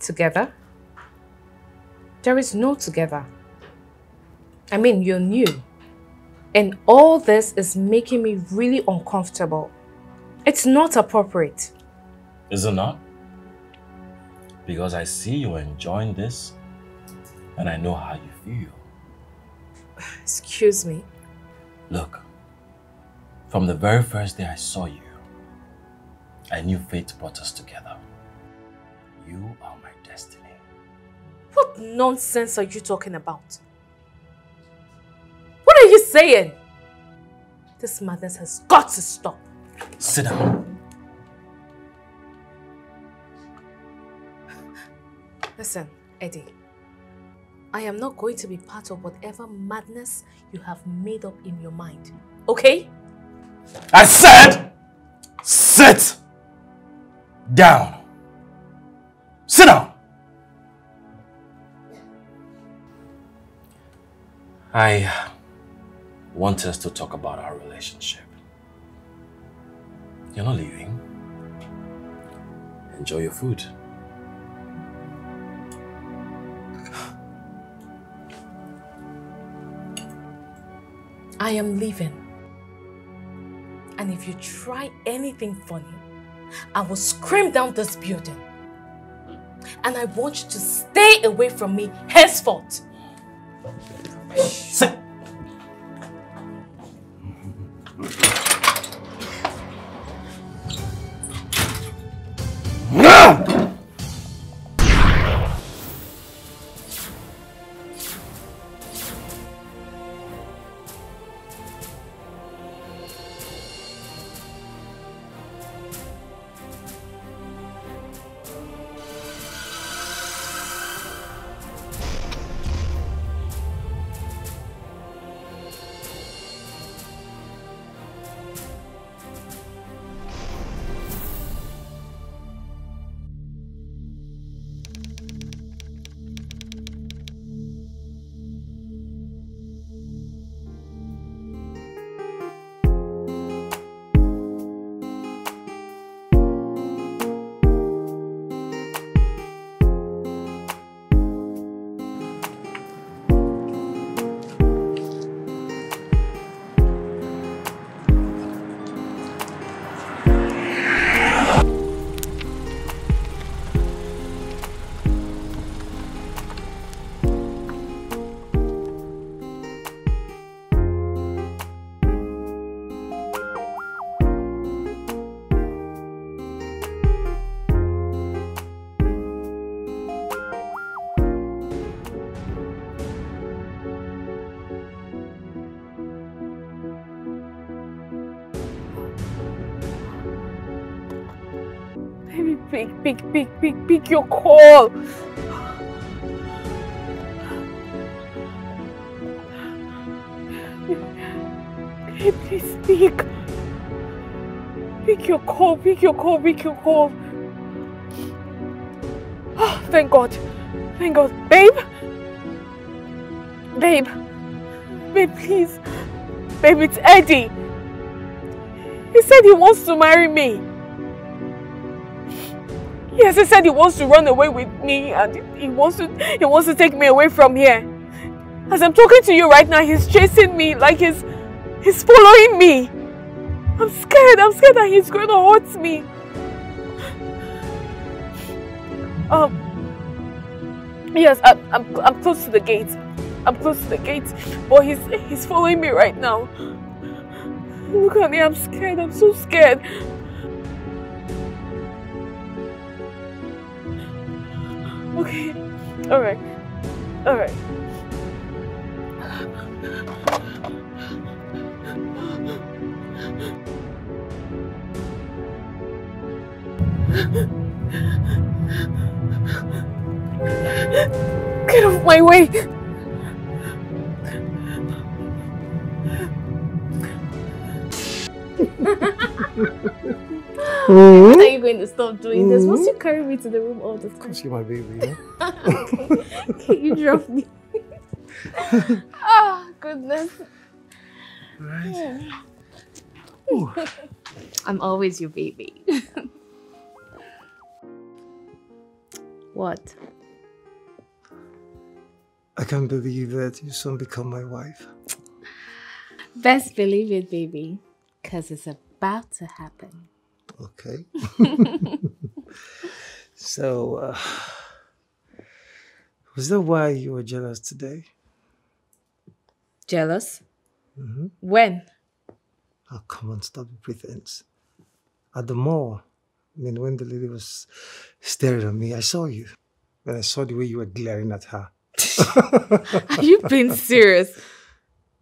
Together? There is no together. I mean, you're new. And all this is making me really uncomfortable. It's not appropriate. Is it not? Because I see you enjoying this and I know how you feel. Excuse me. Look, from the very first day I saw you, I knew fate brought us together. You are my destiny. What nonsense are you talking about? What are you saying? This madness has got to stop. Sit down. Listen, Eddie. I am not going to be part of whatever madness you have made up in your mind. Okay? I said, sit down. Sit down. I want us to talk about our relationship. You're not leaving. Enjoy your food. I am leaving. And if you try anything funny, I will scream down this building. And I want you to stay away from me henceforth. Sit. Pick your call. Hey, please speak. Pick your call. Oh, thank God. Babe, please. Babe, it's Eddie. He said he wants to marry me. Yes, he said he wants to run away with me and he wants to take me away from here. As I'm talking to you right now, he's chasing me like he's following me. I'm scared that he's going to hurt me. Yes, I'm close to the gate. But he's following me right now. Look at me, I'm scared. I'm so scared. Okay, all right. Get off my way. When are you going to stop doing this? Must you carry me to the room all the time? Because you're my baby, yeah? Okay. You drop me. Oh, goodness. Right. I'm always your baby. What? I can't believe that you soon become my wife. Best believe it, baby. Because it's about to happen. Okay. So, was that why you were jealous today? Jealous? Mm-hmm. When? Oh, come on, stop the pretense. At the mall, I mean, when the lady was staring at me, I saw you. And I saw the way you were glaring at her. Are you being serious?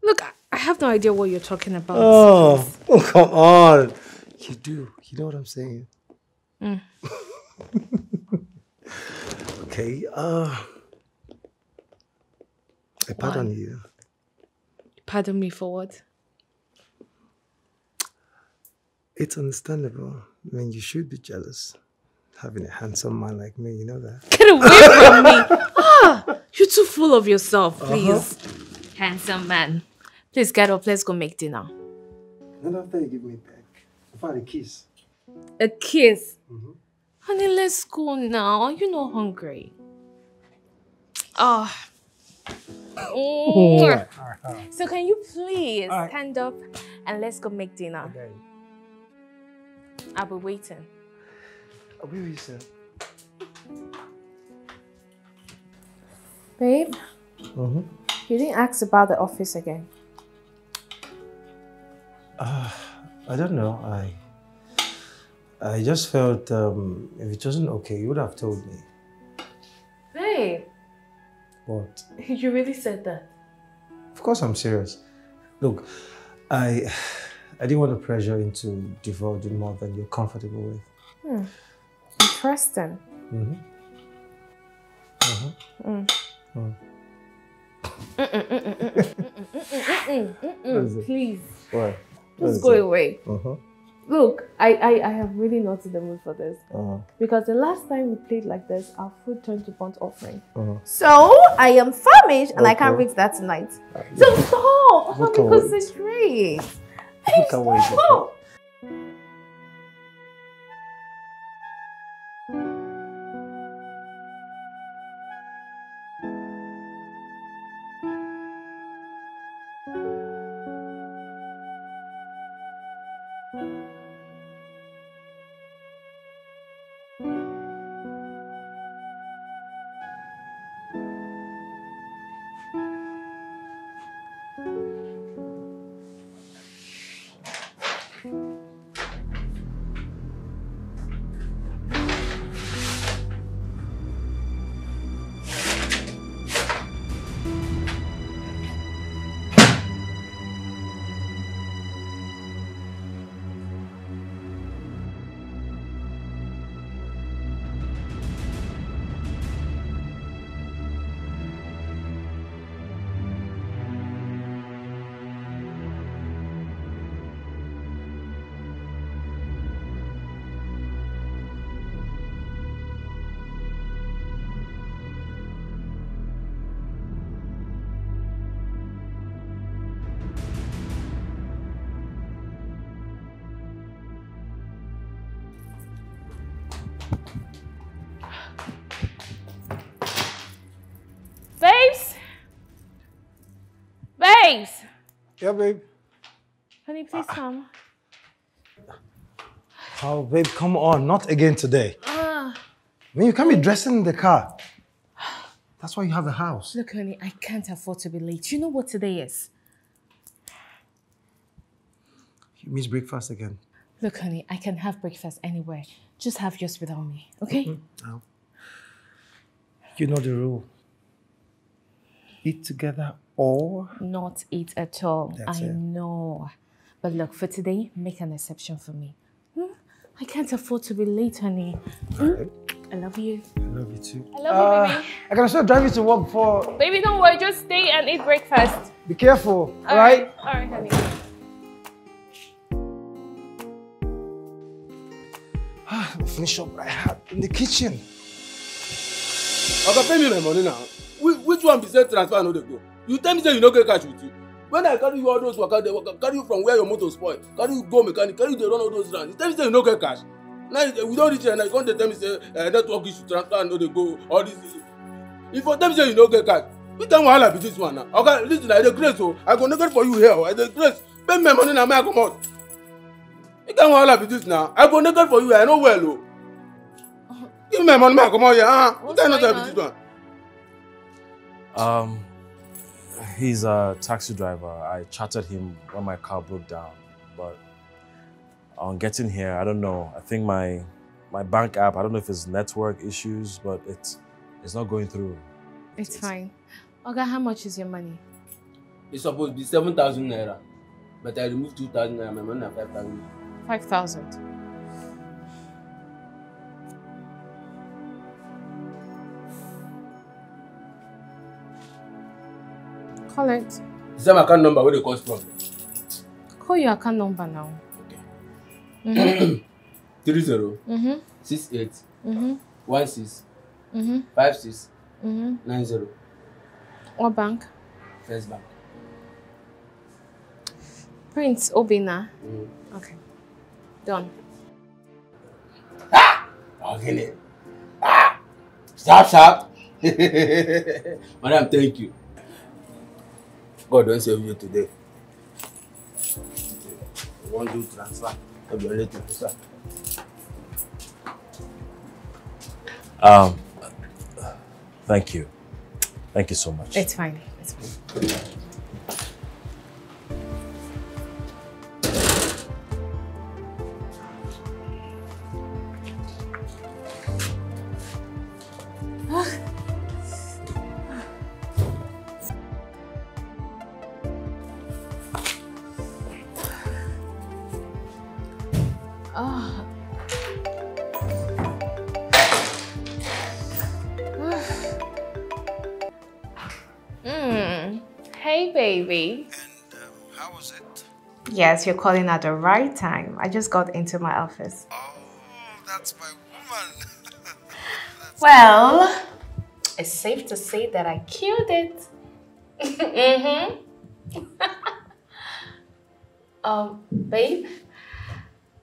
Look, I have no idea what you're talking about. Oh, come on. You do. You know what I'm saying? Mm. Okay, I pardon you. Pardon me for what? It's understandable. I mean, you should be jealous. Having a handsome man like me, you know that. Get away from me! You're too full of yourself, please. Handsome man. Please get up, let's go make dinner. Not after you give me back. I found a kiss. A kiss? Mm-hmm. Honey, let's go now. You're not hungry. Oh. So can you please stand up and let's go make dinner? Okay. I'll be waiting. I'll be with you, sir. Babe, Mm-hmm. you didn't ask about the office again. I don't know. I just felt if it wasn't okay, you would have told me. Babe. What? You really said that? Of course I'm serious. Look, I didn't want to pressure you into divulging more than you're comfortable with. Interesting. Mm-hmm. Mm-hmm. Please. What? Just go away. Uh-huh. Look, I have really not in the mood for this. Because the last time we played like this, our food turned to burnt offering. So, I am famished and I can't reach that tonight. So stop! Help me concentrate. Stop! Babes! Yeah, babe. Honey, please come. Oh, babe, come on. Not again today. I mean, you can't be dressing in the car. That's why you have a house. Look, honey, I can't afford to be late. You know what today is? You miss breakfast again. Look, honey, I can have breakfast anywhere. Just have yours without me, okay? No. You know the rule. Eat together or... Not eat at all. That's I it. know. But look, for today, make an exception for me. I can't afford to be late, honey. Right. I love you. I love you too. I love you, baby. I can still drive you to work for... Baby, don't worry. Just stay and eat breakfast. Be careful, All right? All right, honey. Finish up what I had in the kitchen. Oga, pay me my money now. Which one be said transfer no dey go? You tell me say you no get cash with you. When I carry you all those waka, carry you from where your motor spoil, carry you go mechanic, carry you dey run all those rounds. You tell me say you no get cash. Now we don't reach here now. You can't tell me say network issue transfer and no dey go all this. If for them say you no get cash, which time wahala be this one now? Okay, listen, I dey grace o. I go negotiate for you here o. I dey grace. Pay me my money na me I comot. Which time wahala be this now? I go negotiate for you. I know well o. Give me my money, I comot here. Which time not be this one? He's a taxi driver. I chatted him when my car broke down, but on getting here, I don't know. I think my bank app, I don't know if it's network issues, but it's not going through. It's fine. Okay, how much is your money? It's supposed to be 7,000 naira, but I removed 2,000 naira. My money is 5,000. 5,000. Call it. Is that my account number where they cause problem? Call your account number now. Okay. 30 68 16 56 90. What bank? First Bank. Prince Obina. Okay. Done. Okay. Sharp. Madam, thank you. God don't save you today. You want to transfer? I'll be ready to transfer. Thank you. Thank you so much. It's fine. It's fine. Hey, baby. And how was it? Yes, you're calling at the right time. I just got into my office. Oh, that's my woman. Well, it's safe to say that I killed it. Babe,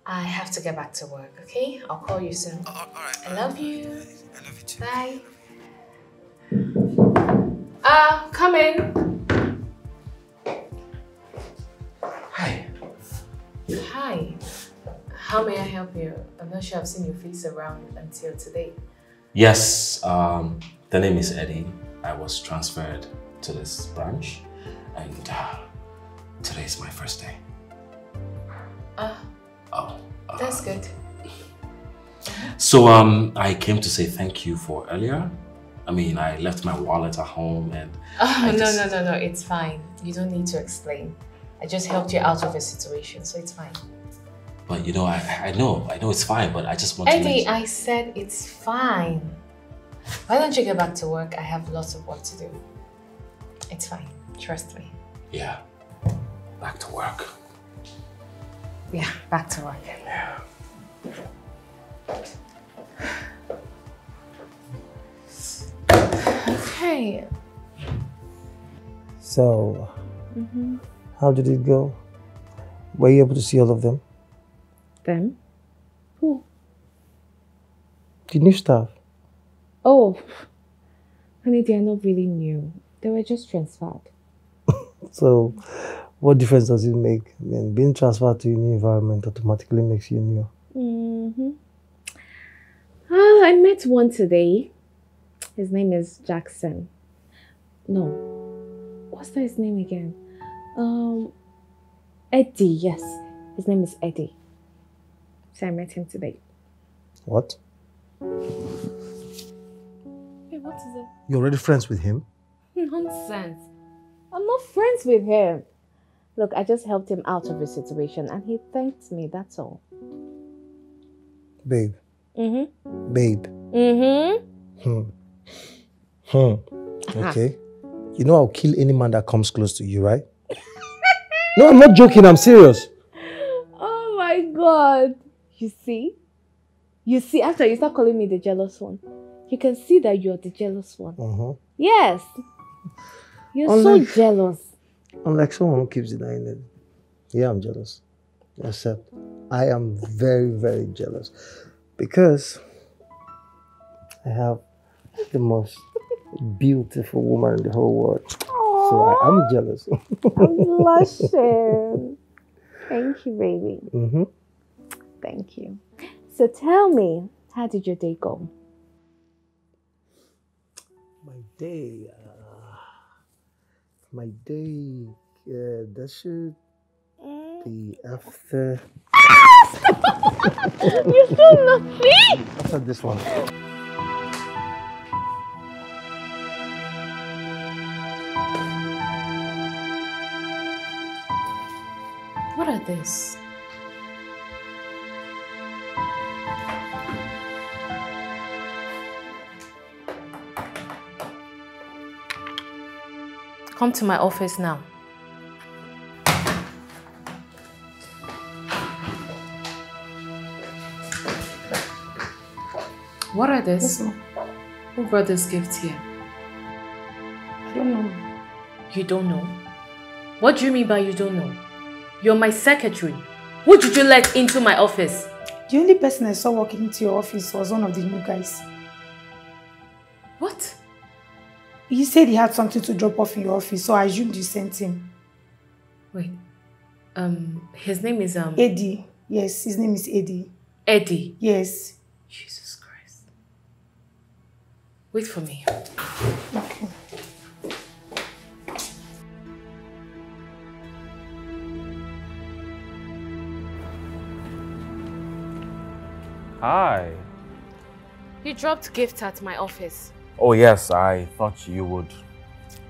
I have to get back to work, okay? I'll call you soon. All right. I love you. I love you too. Bye. Come in. Hi. Hi. How may I help you? I'm not sure I've seen your face around until today. Yes, the name is Eddie. I was transferred to this branch, and today is my first day. That's good. So I came to say thank you for earlier. I mean, I left my wallet at home and... No, it's fine. You don't need to explain. I just helped you out of a situation, so it's fine. But you know, I know it's fine, but I just want to... Eddie, I said it's fine. Why don't you get back to work? I have lots of work to do. It's fine. Trust me. Yeah. Back to work. Yeah, back to work. Yeah. Okay. So, how did it go? Were you able to see all of them? Them? Who? The new staff. Oh, honey, they are not really new. They were just transferred. So, what difference does it make? I mean, being transferred to a new environment automatically makes you new. I met one today. His name is Jackson. No. What's that his name again? Eddie, yes. His name is Eddie. So I met him today. What? Hey, what is it? You're already friends with him? Nonsense. I'm not friends with him. Look, I just helped him out of his situation and he thanked me, that's all. Babe. Babe. Okay. You know I'll kill any man that comes close to you, right? No, I'm not joking. I'm serious. Oh my God. You see? You see, after you start calling me the jealous one, you can see that you're the jealous one. Yes. You're so jealous. Unlike someone who keeps denying it. Yeah, I'm jealous. Except I am very, very jealous. Because I have the most beautiful woman in the whole world. Aww. So I am jealous. I'm blushing. Thank you, baby. Mm-hmm. Thank you. So tell me, how did your day go? My day, that should be after. You're so naughty! After this one. What are these? Come to my office now. What are these? Yes, Who brought this gift here? I don't know. You don't know? What do you mean by you don't know? You're my secretary. Who did you let into my office? The only person I saw walking into your office was one of the new guys. What? He said he had something to drop off in your office, so I assumed you sent him. Wait. His name is Eddie. Yes, his name is Eddie. Eddie. Yes. Jesus Christ. Wait for me. Okay. Hi. You dropped gifts at my office. Oh yes, I thought you would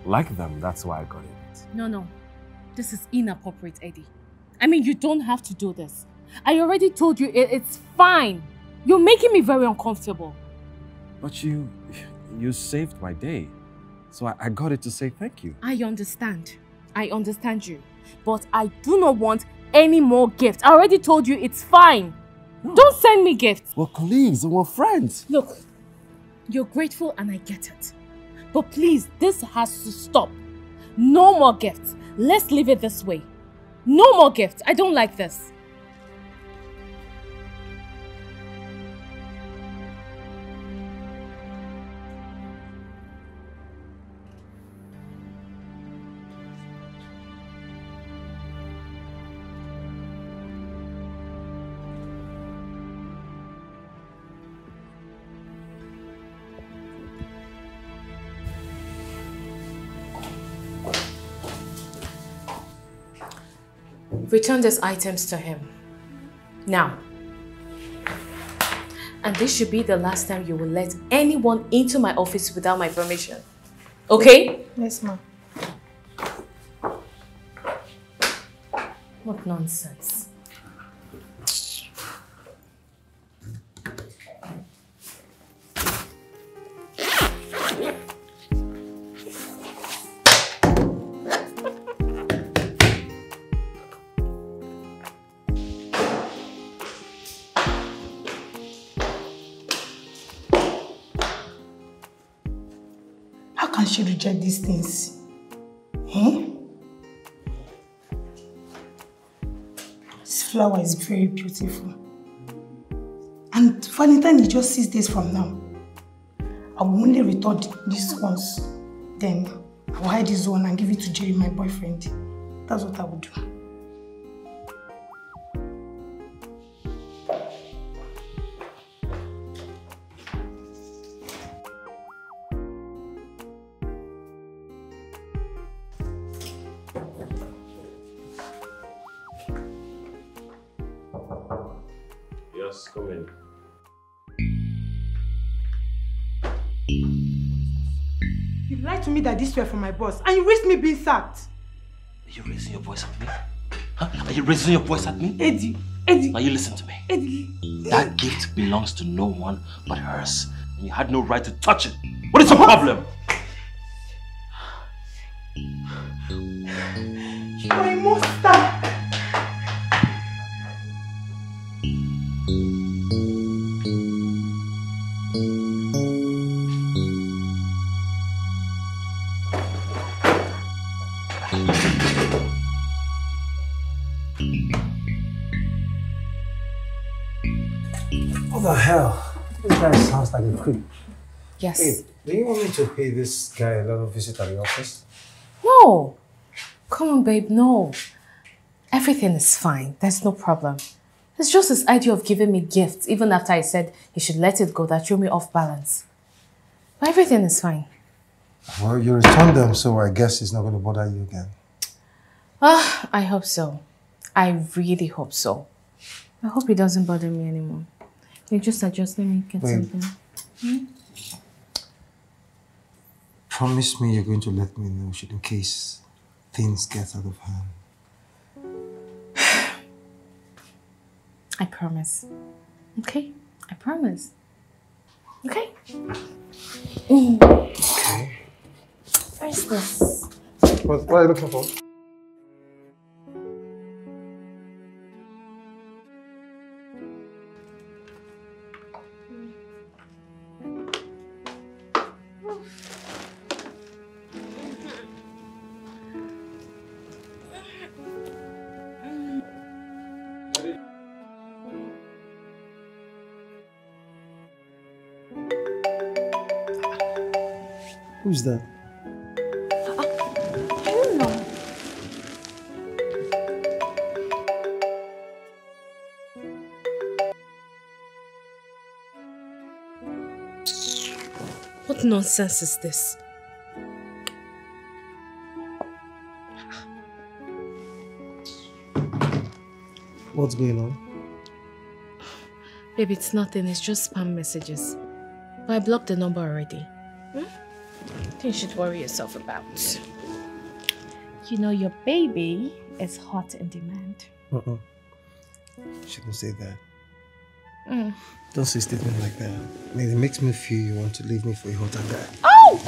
like them. That's why I got it. No. This is inappropriate, Eddie. I mean, you don't have to do this. I already told you it's fine. You're making me very uncomfortable. But you saved my day. So I got it to say thank you. I understand. I understand you. But I do not want any more gifts. I already told you it's fine. No. Don't send me gifts. We're colleagues and we're friends. Look, you're grateful and I get it. But please, this has to stop. No more gifts. Let's leave it this way. No more gifts. I don't like this. Return these items to him. Now. And this should be the last time you will let anyone into my office without my permission. Okay? Yes, ma'am. What nonsense. How can she reject these things? Eh? This flower is very beautiful. And Valentine is just 6 days from now. I will only return these ones. Then I will hide this one and give it to Jerry, my boyfriend. That's what I will do. Yes, come in. You lied to me that this were for my boss and you risked me being sacked. Are you raising your voice at me? Huh? Are you raising your voice at me? Eddie. Now you listen to me. Eddie. That gift belongs to no one but hers. And you had no right to touch it. What is the problem? You are a monster. What the hell? This guy sounds like a creep. Yes. Hey, do you want me to pay this guy a little visit at the office? No. Come on, babe, no. Everything is fine. There's no problem. It's just this idea of giving me gifts, even after I said he should let it go, that threw me off balance. But everything is fine. Well, you returned them, so I guess it's not going to bother you again. I hope so. I really hope so. I hope it doesn't bother me anymore. Wait, just adjust. Let me get something. Promise me you're going to let me know in case things get out of hand. I promise. Okay? I promise. Okay? Okay. Where's this? What are you looking for? Who's that? I don't know. What nonsense is this? What's going on? Baby, it's nothing. It's just spam messages. But I blocked the number already. You should worry yourself about. You know your baby is hot in demand. Shouldn't say that. Don't say statement like that. I mean, it makes me feel you want to leave me for a hotter guy. Oh,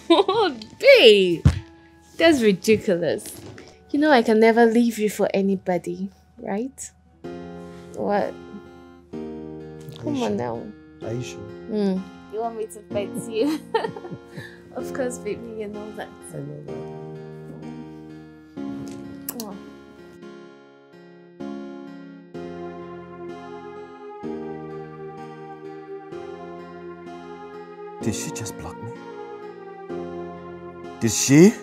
come on, babe. That's ridiculous. You know I can never leave you for anybody, right? What? Come on now. Are you sure? You want me to pet you? Of course, baby, you know that. I know that. Oh. Did she just block me? Did she?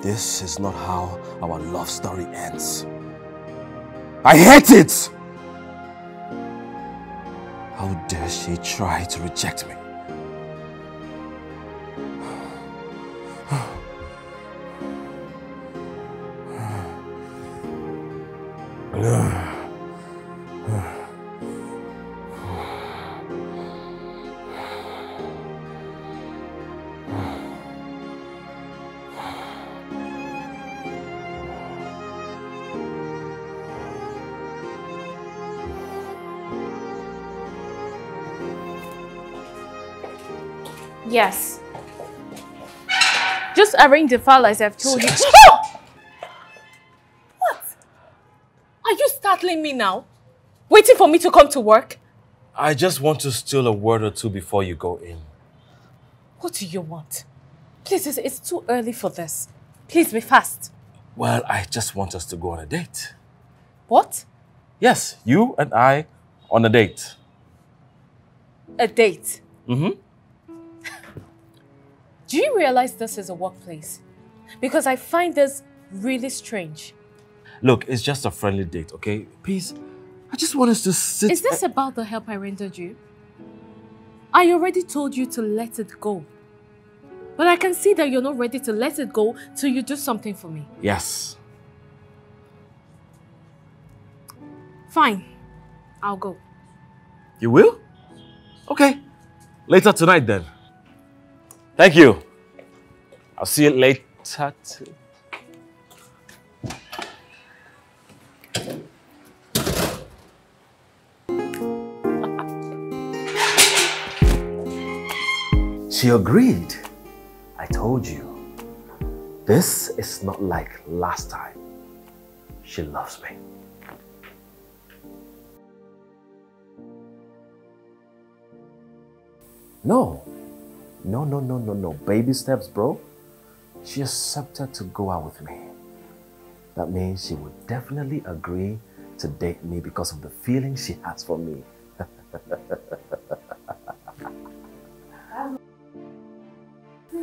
This is not how our love story ends. I hate it! How dare she try to reject me? Yes. Just arrange the file as I've told you. What? Are you startling me now? Waiting for me to come to work? I just want to steal a word or two before you go in. What do you want? Please, it's too early for this. Please be fast. Well, I just want us to go on a date. What? Yes, you and I on a date. A date? Mm-hmm. Do you realize this is a workplace? Because I find this really strange. Look, it's just a friendly date, okay? Please, I just want us to sit... Is this about the help I rendered you? I already told you to let it go. But I can see that you're not ready to let it go till you do something for me. Yes. Fine. I'll go. You will? Okay. Later tonight then. Thank you. I'll see you later too. She agreed. I told you. This is not like last time. She loves me. No. No. Baby steps, bro. She accepted to go out with me. That means she would definitely agree to date me because of the feeling she has for me.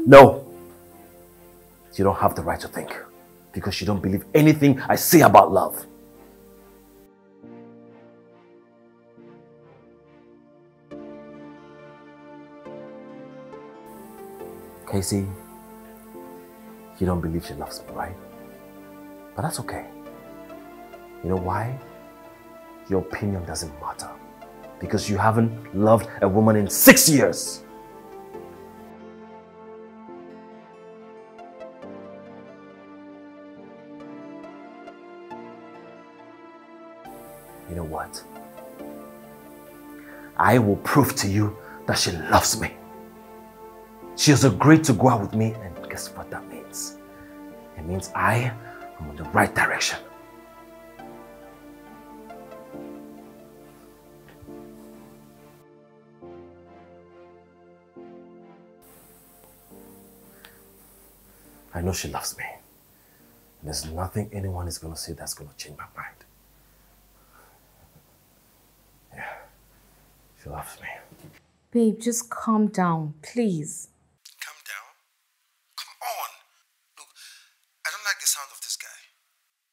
No, you don't have the right to think because you don't believe anything I say about love. Casey, you don't believe she loves me, right? But that's okay. You know why? Your opinion doesn't matter. Because you haven't loved a woman in 6 years. You know what? I will prove to you that she loves me. She has agreed to go out with me, and guess what that means? It means I am in the right direction. I know she loves me. There's nothing anyone is going to say that's going to change my mind. Yeah, she loves me. Babe, just calm down, please. Calm down? Come on. Look, I don't like the sound of this guy.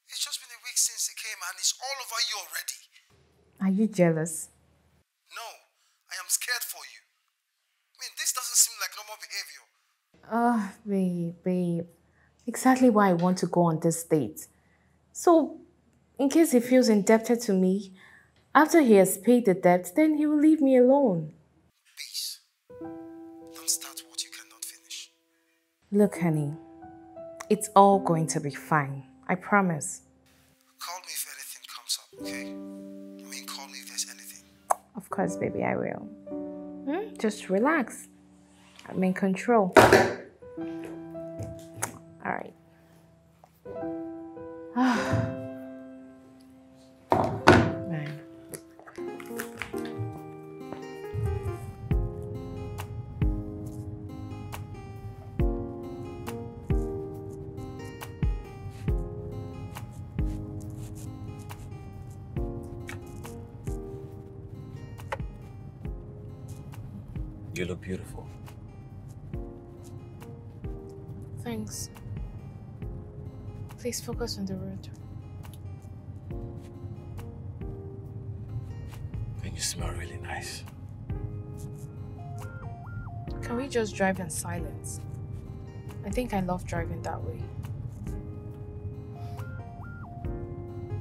It's just been a week since he came and it's all over you already. Are you jealous? No, I am scared for you. I mean, this doesn't seem like normal behavior. Babe. Exactly why I want to go on this date. So, in case he feels indebted to me, after he has paid the debt, then he will leave me alone. Please, don't start what you cannot finish. Look, honey, it's all going to be fine. I promise. Call me if anything comes up, okay? I mean, call me if there's anything. Of course, baby, I will. Just relax. I'm in control. All right. Man. You look beautiful. Thanks. Please focus on the road. And you smell really nice. Can we just drive in silence? I think I love driving that way.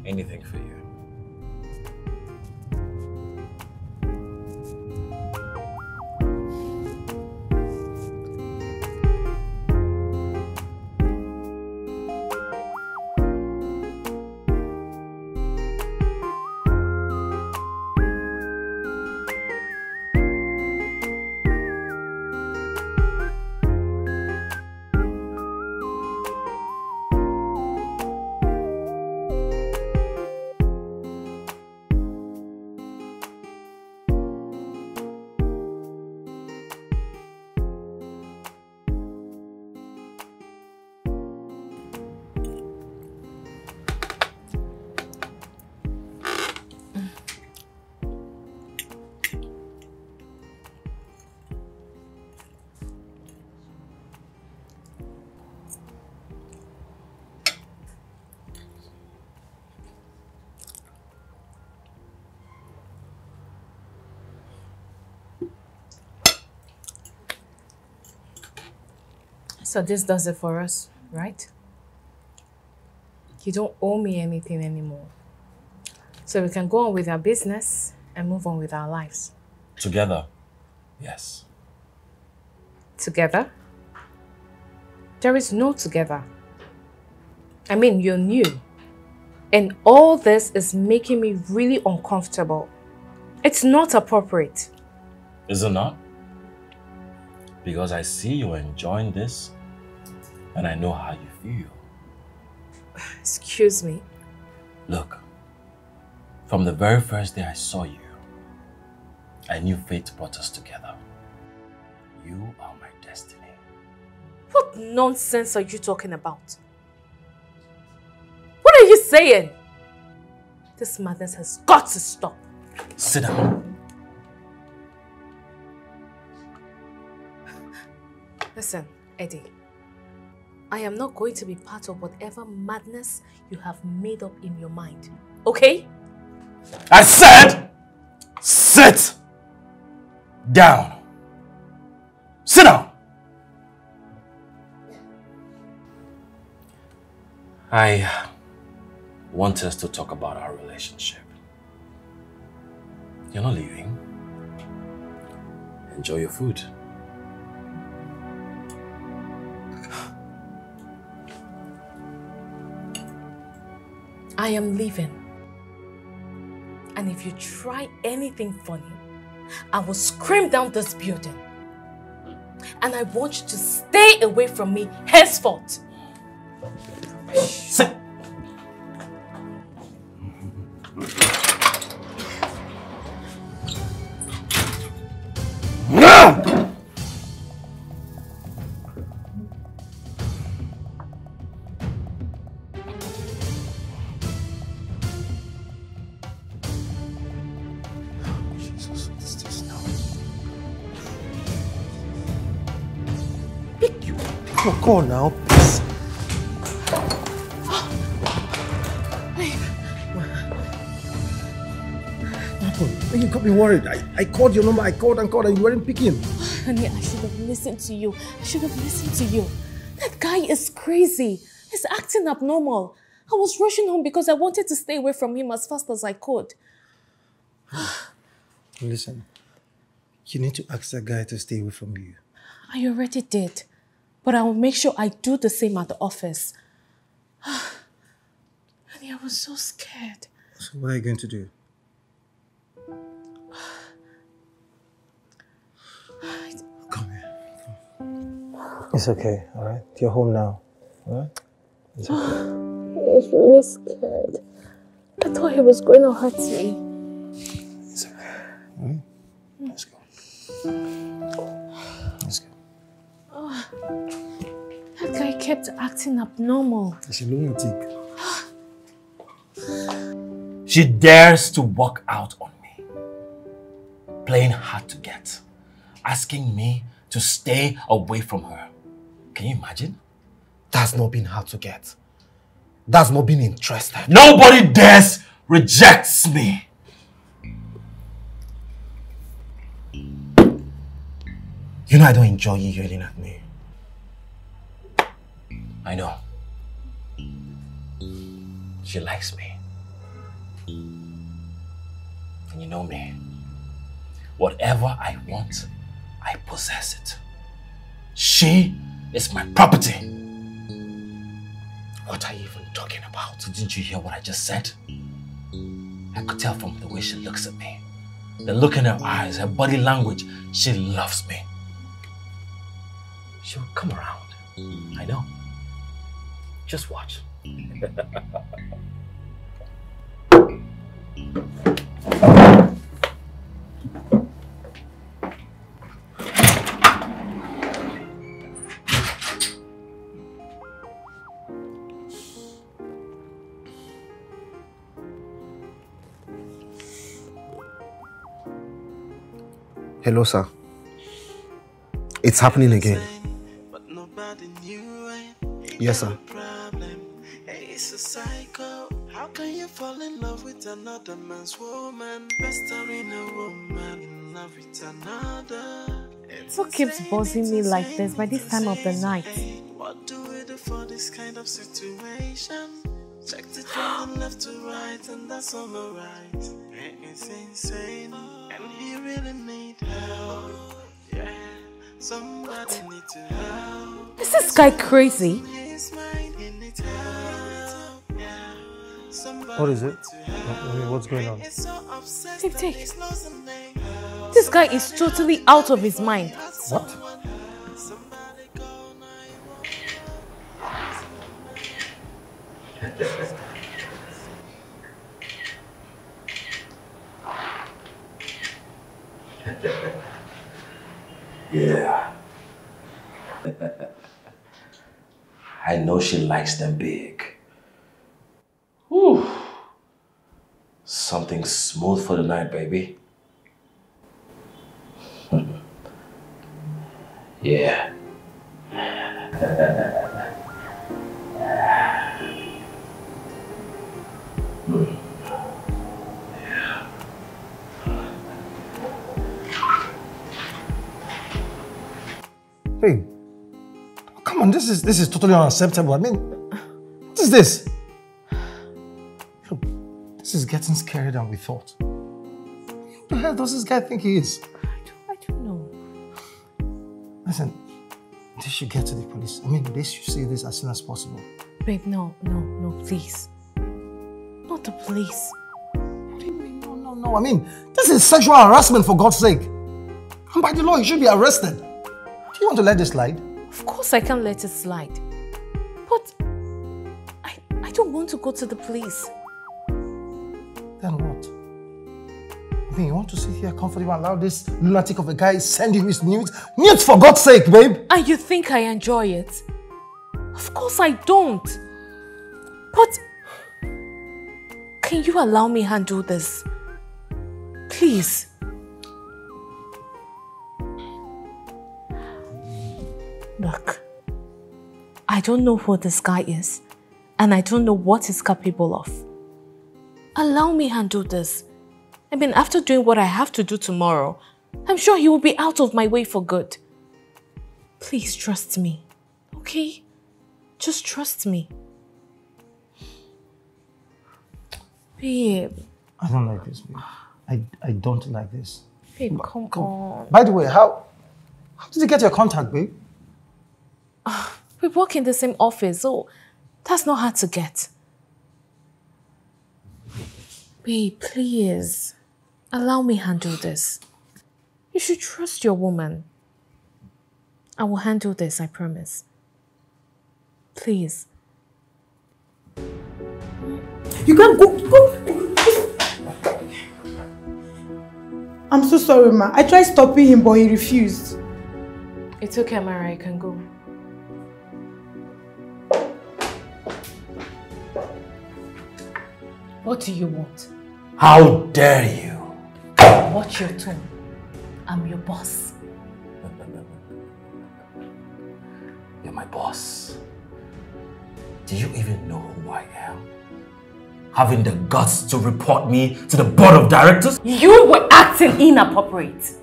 Anything for you. So this does it for us, right? You don't owe me anything anymore. So we can go on with our business and move on with our lives. Together, yes. Together? There is no together. I mean, you're new. And all this is making me really uncomfortable. It's not appropriate. Is it not? Because I see you enjoying this and I know how you feel. Excuse me. Look, from the very first day I saw you, I knew fate brought us together. You are my destiny. What nonsense are you talking about? What are you saying? This madness has got to stop. Sit down. Listen, Eddie. I am not going to be part of whatever madness you have made up in your mind. Okay? I said, sit down. Sit down. I want us to talk about our relationship. You're not leaving. Enjoy your food. I am leaving. And if you try anything funny, I will scream down this building. And I want you to stay away from me henceforth. Sit. Jesus, what is this now? Pick your call now, please. You got me worried. I called your number, I called and you weren't picking. Honey, I should have listened to you. I should have listened to you. That guy is crazy. He's acting abnormal. I was rushing home because I wanted to stay away from him as fast as I could. Listen, you need to ask that guy to stay away from you. I already did. But I will make sure I do the same at the office. Honey, I was so scared. So what are you going to do? Come here. It's okay, alright? You're home now, alright? It's okay. I was really scared. I thought he was going to hurt me. It's okay, alright? Let's go. Let's go. That guy kept acting abnormal. It's a lunatic. She dares to walk out on me, playing hard to get, asking me to stay away from her. Can you imagine? That's not been hard to get. That's not been interested. Nobody dares rejects me. You know I don't enjoy you yelling at me. I know. She likes me. And you know me. Whatever I want, I possess it. She is my property. What are you even talking about? Didn't you hear what I just said? I could tell from the way she looks at me. The look in her eyes, her body language. She loves me. She'll come around. I know. Just watch. Hello, sir. It's happening again. Yes, sir. It's a cycle. How can you fall in love with another man's woman? Pestering a woman in love with another. What keeps buzzing me like this by this time of the night? What do we do for this kind of situation? Checked it from the left to right, and that's all alright. It's insane, and he really need help. Yeah, somebody need to help. Is this guy crazy? What is it? What's going on? Take. This guy is totally out of his mind. What? Yeah. I know she likes them big. Whew. Something smooth for the night, baby. Yeah. Babe, come on, this is totally unacceptable. I mean, what is this? Look, this is getting scarier than we thought. What the hell does this guy think he is? I don't know. Listen, they should get to the police. I mean, they should see this as soon as possible. Babe, no, please. Not the police. What do you mean? No. I mean, this is sexual harassment, for God's sake. And by the law, he should be arrested. Do you want to let this slide? Of course I can't let it slide. But I don't want to go to the police. Then what? I mean, you want to sit here comfortable and allow this lunatic of a guy send you his nudes? Nudes, for God's sake, babe! And you think I enjoy it? Of course I don't. But can you allow me handle this? Please. Look, I don't know who this guy is, and I don't know what he's capable of. Allow me handle this. I mean, after doing what I have to do tomorrow, I'm sure he will be out of my way for good. Please trust me, okay? Just trust me. Babe. I don't like this, babe. I don't like this. Babe, come on. By the way, how did you get your contact, babe? We work in the same office, so that's not hard to get. Babe, please. Allow me handle this. You should trust your woman. I will handle this, I promise. Please. You can't go. I'm so sorry, ma. I tried stopping him, but he refused. It's okay, Mara. You can go. What do you want? How dare you? Watch your tone. I'm your boss. You're my boss. Do you even know who I am? Having the guts to report me to the board of directors? You were acting inappropriate.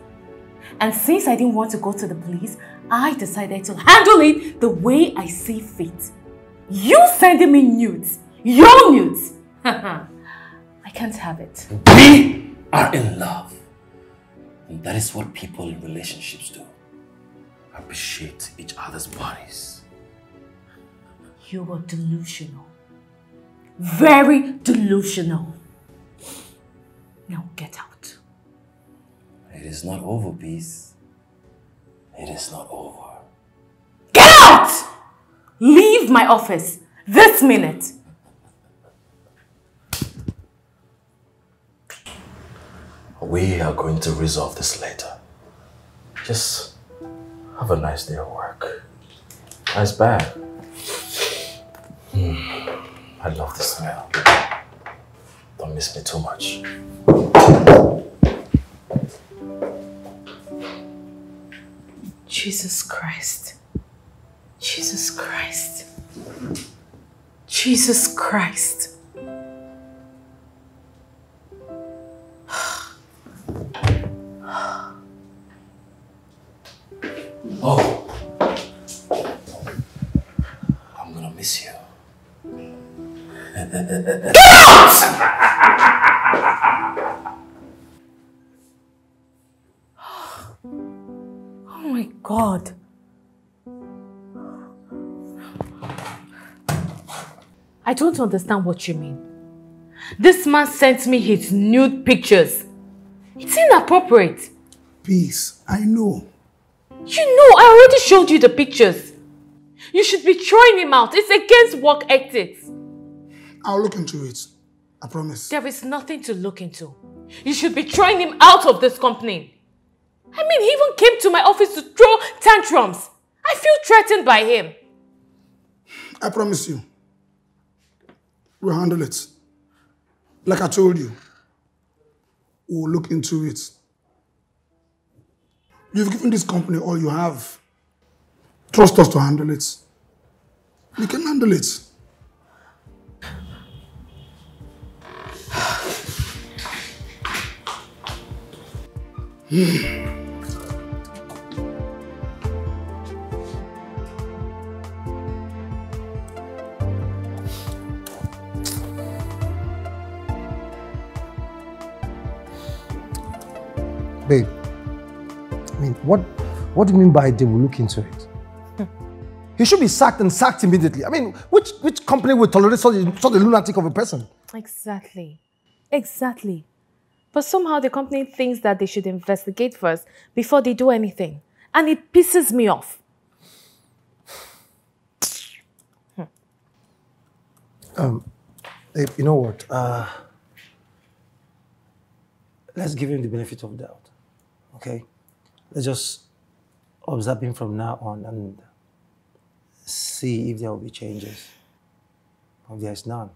And since I didn't want to go to the police, I decided to handle it the way I see fit. You sending me nudes. Your nudes. I can't have it. We are in love. And that is what people in relationships do. Appreciate each other's bodies. You are delusional. Very delusional. Now get out. It is not over, Peace. It is not over. Get out! Leave my office this minute. We are going to resolve this later. Just have a nice day at work. Nice bag. I love the smell. Don't miss me too much. Jesus Christ. Jesus Christ. Jesus Christ. Oh. I'm gonna miss you. Get out! Oh my God. I don't understand what you mean. This man sent me his nude pictures. It's inappropriate. Peace, I know. You know, I already showed you the pictures. You should be throwing him out. It's against work ethics. I'll look into it. I promise. There is nothing to look into. You should be throwing him out of this company. I mean, he even came to my office to throw tantrums. I feel threatened by him. I promise you. We'll handle it. Like I told you, We'll look into it. You've given this company all you have. Trust us to handle it. We can handle it. Babe, I mean, what do you mean by they will look into it? He should be sacked and sacked immediately. I mean, which company would tolerate such a lunatic of a person? Exactly. Exactly. But somehow the company thinks that they should investigate first before they do anything. And it pisses me off. Babe, you know what? Let's give him the benefit of the doubt. Okay? Let's just observe him from now on and see if there will be changes. If there is none,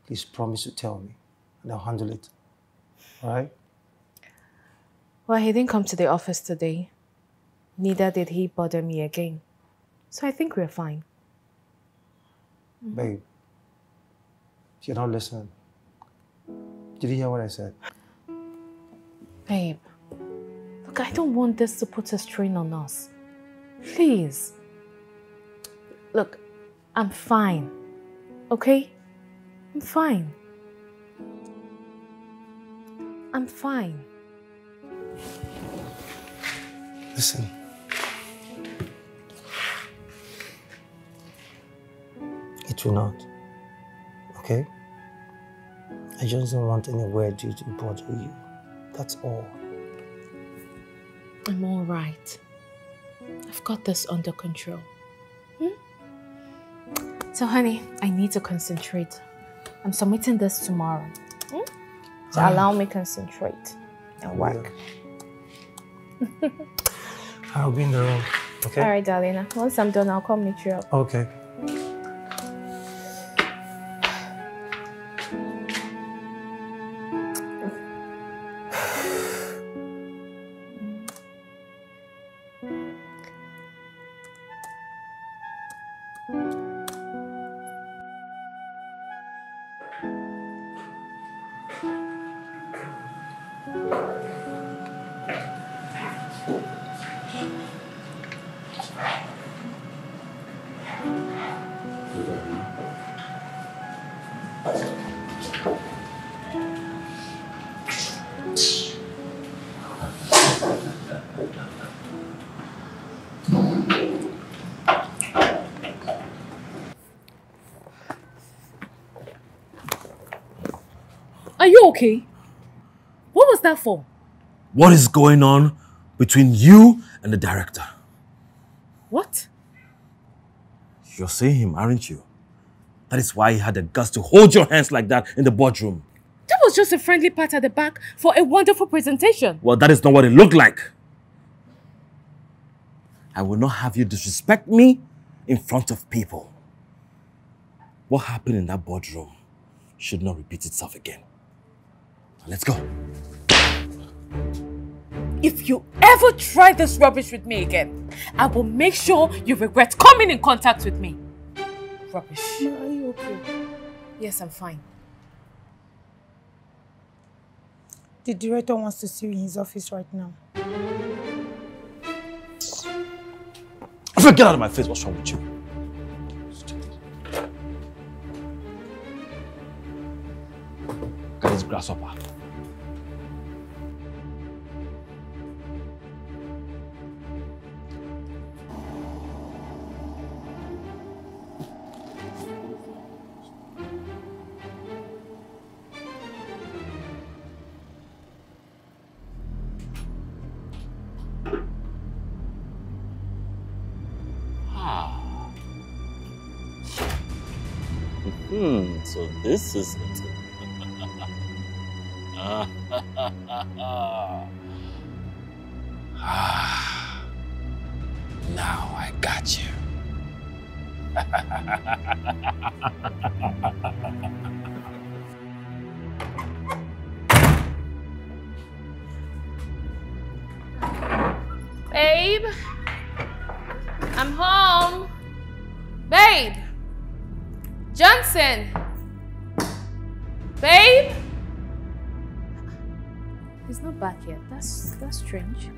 please promise to tell me and I'll handle it. All right? Well, he didn't come to the office today. Neither did he bother me again. So I think we're fine. Babe, you're not listening. Did you hear what I said? Babe, look, I don't want this to put a strain on us. Please. Look, I'm fine. Okay? I'm fine. I'm fine. Listen. It will not. Okay? I just don't want any word due to bother you. That's all. I'm all right. I've got this under control. So, honey, I need to concentrate. I'm submitting this tomorrow. So allow me to concentrate and work. Yeah. I'll be in the room, okay? All right, darling. Once I'm done, I'll come meet you up. Okay. Are you okay? What was that for? What is going on between you and the director? What? You're seeing him, aren't you? That is why he had the guts to hold your hands like that in the boardroom. That was just a friendly pat at the back for a wonderful presentation. Well, that is not what it looked like. I will not have you disrespect me in front of people. What happened in that boardroom should not repeat itself again. Now let's go. If you ever try this rubbish with me again, I will make sure you regret coming in contact with me. Rubbish. Ma, are you okay? Yes, I'm fine. The director wants to see you in his office right now. Get out of my face. What's wrong with you? Look at this grasshopper. So this is it. Now I got you. Babe, I'm home. Babe, Johnson. Babe, he's not back yet. That's strange.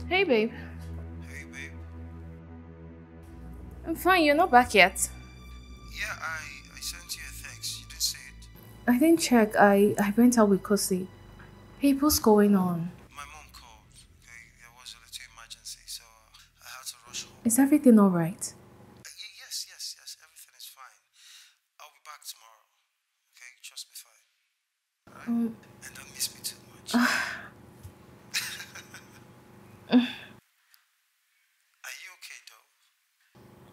Hey, babe. Hey, babe. I'm fine. You're not back yet. Yeah, I sent you a text. You didn't see it. I didn't check. I went out with Kosi. Hey, what's going on? My mom called. Okay, there was a little emergency, so I had to rush home. Is everything all right? Yes. Everything is fine. I'll be back tomorrow. Okay, trust me, fine. Right? And don't miss me too much. Are you okay,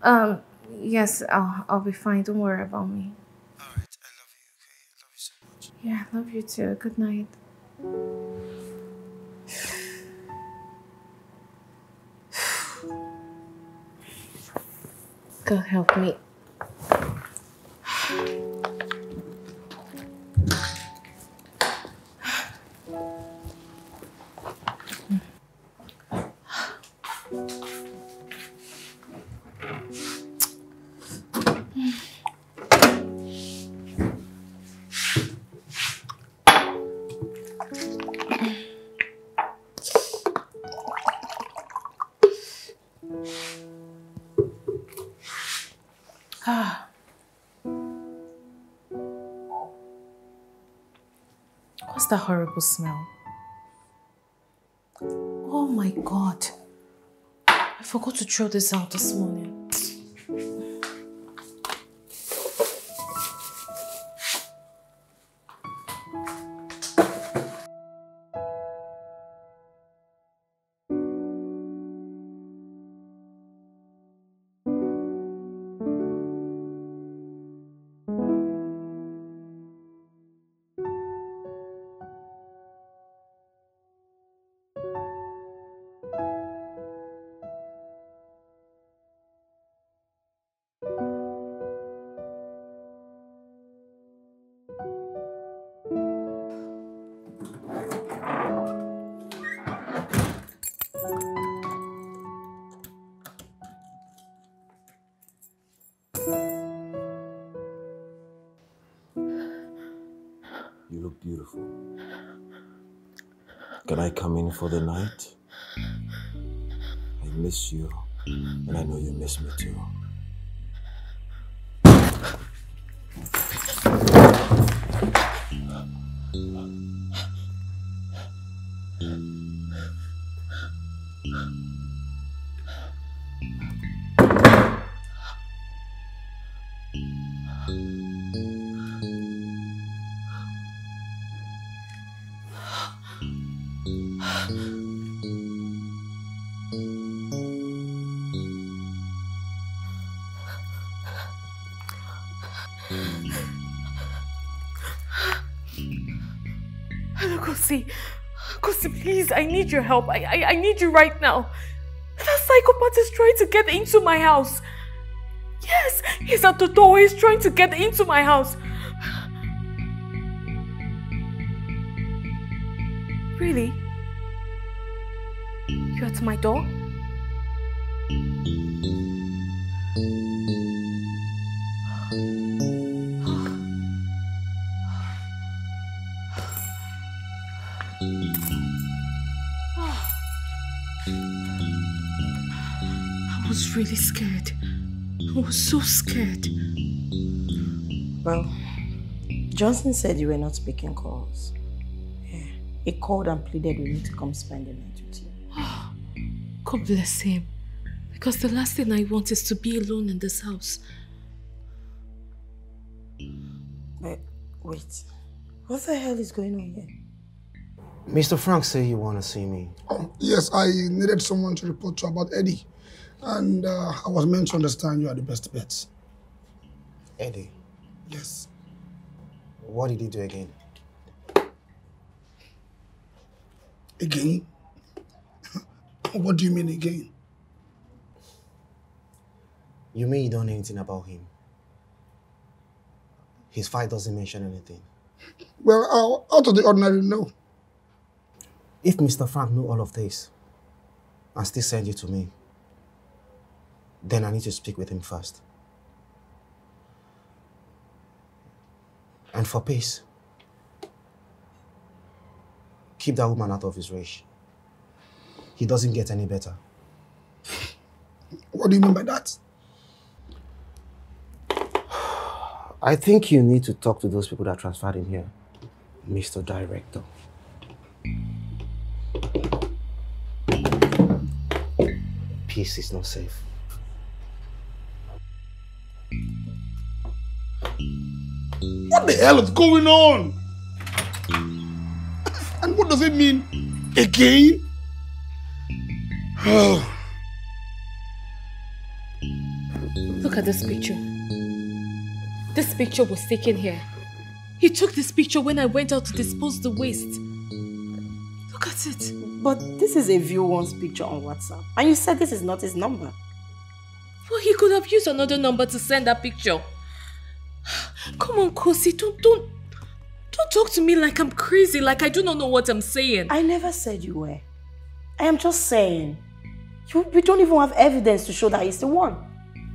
though? Yes, I'll be fine. Don't worry about me. All right, I love you. Okay, I love you so much. Yeah, I love you too. Good night. God help me. What's that horrible smell? Oh my God. I forgot to throw this out this morning. You look beautiful. Can I come in for the night? I miss you, and I know you miss me too. Hello, Kosi. Kosi, please, I need your help. I need you right now. That psychopath is trying to get into my house. Yes, he's at the door. He's trying to get into my house. Really? You're at my door? I was really scared. I was so scared. Well, Johnson said you were not making calls. Yeah. He called and pleaded with me to come spend the night with you. God bless him. Because the last thing I want is to be alone in this house. But wait, what the hell is going on here? Mr. Frank said you want to see me. Yes, I needed someone to report to about Eddie. And I was meant to understand you are the best bet. Eddie? Yes. What did he do again? Again? What do you mean again? You mean you don't know anything about him? His file doesn't mention anything. Well, out of the ordinary, no. If Mr. Frank knew all of this and still send you to me, then I need to speak with him first. And for peace, keep that woman out of his reach. He doesn't get any better. What do you mean by that? I think you need to talk to those people that transferred him here, Mr. Director. Peace is not safe. What the hell is going on? And what does it mean? Again? Look at this picture. This picture was taken here. He took this picture when I went out to dispose the waste. Look at it. But this is a view once picture on WhatsApp. And you said this is not his number. Well, he could have used another number to send that picture. Come on, Kosi, don't talk to me like I'm crazy, like I do not know what I'm saying. I never said you were. I am just saying. We don't even have evidence to show that he's the one.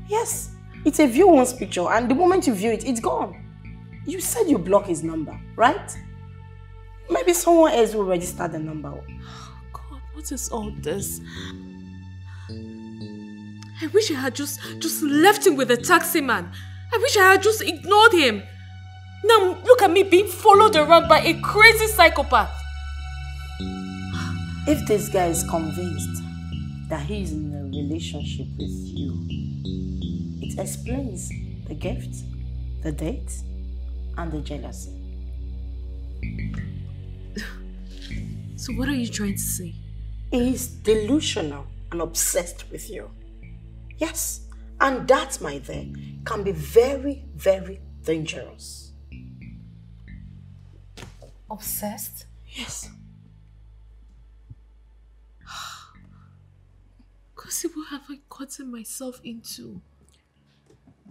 Yes, it's a view once picture, and the moment you view it, it's gone. You said you block his number, right? Maybe someone else will register the number. Oh God, what is all this? I wish I had just left him with the taxi man. I wish I had just ignored him. Now look at me being followed around by a crazy psychopath. If this guy is convinced that he is in a relationship with you, it explains the gift, the date, and the jealousy. So what are you trying to say? He is delusional and obsessed with you. Yes, and that, my dear, can be very, very dangerous. Obsessed? Yes. Kosi, what have I gotten myself into?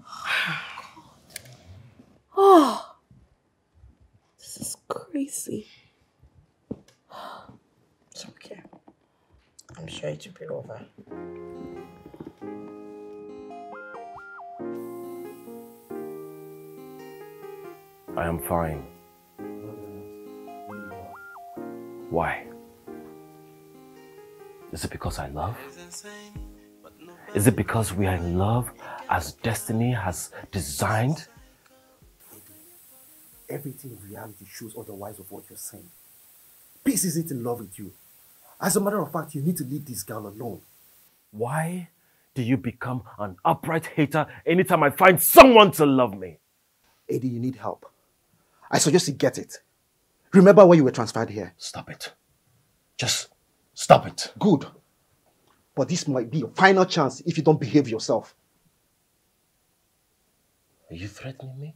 Oh, God. Oh, this is crazy. It's okay. I'm sure it will be over. I am fine. Why? Is it because I love? Is it because we are in love as destiny has designed? Everything in reality shows otherwise of what you're saying. Peace isn't in love with you. As a matter of fact, you need to leave this girl alone. Why do you become an upright hater anytime I find someone to love me? Eddie, you need help. I suggest you get it. Remember why you were transferred here. Stop it. Just stop it. Good. But this might be your final chance if you don't behave yourself. Are you threatening me?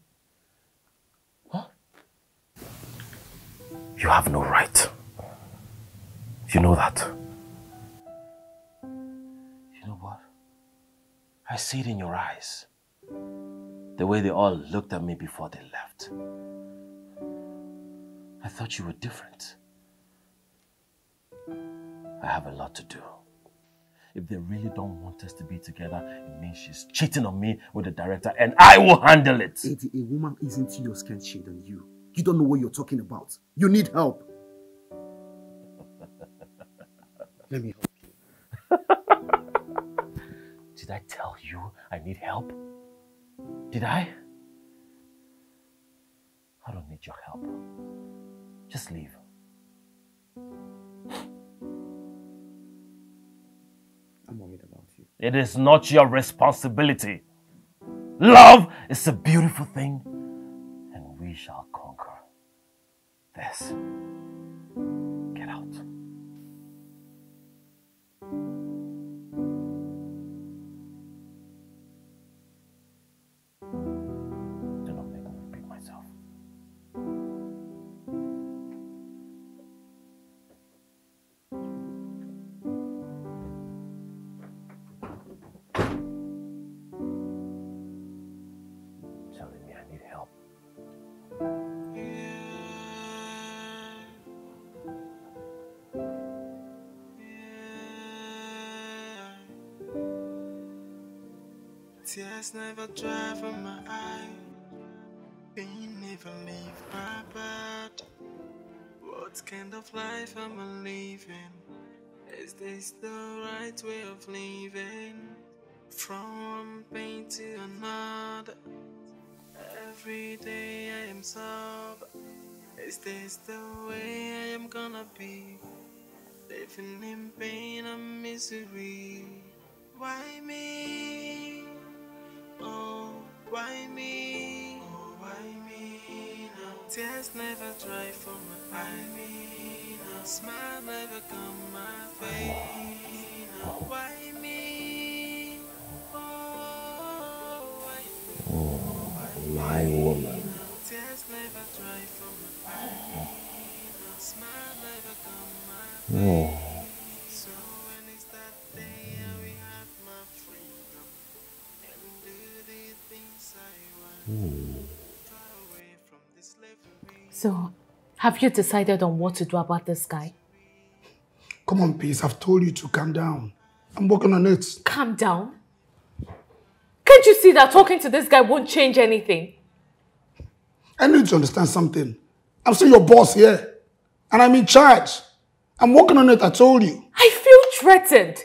Huh? You have no right. You know that. You know what? I see it in your eyes. The way they all looked at me before they left. I thought you were different. I have a lot to do. If they really don't want us to be together, it means she's cheating on me with the director and I will handle it. Eddie, a woman isn't your skin shade than you. You don't know what you're talking about. You need help. Let me help you. Did I tell you I need help? Did I? I don't need your help. Just leave. I'm worried about you. It is not your responsibility. Love is a beautiful thing, and we shall conquer this. Get out. Do not make me repeat myself. Tears never dry from my eye. Pain never leave my body. What kind of life am I living? Is this the right way of living? From one pain to another. Every day I am sober. Is this the way I am gonna be? Living in pain and misery. Why me? Oh, why me? Oh, why me now? Tears never dry from my eye. Why me now? Smile never come my face. Why me? Oh, why me? Oh, my woman. Tears never dry from my eye. Smile never come my face. So when is that day we have my freedom and do the things I want? Far away from this slavery. So, have you decided on what to do about this guy? Come on, Peace. I've told you to calm down. I'm working on it. Calm down? Can't you see that talking to this guy won't change anything? I need to understand something. I'm still your boss here. And I'm in charge. I'm working on it, I told you. I feel threatened.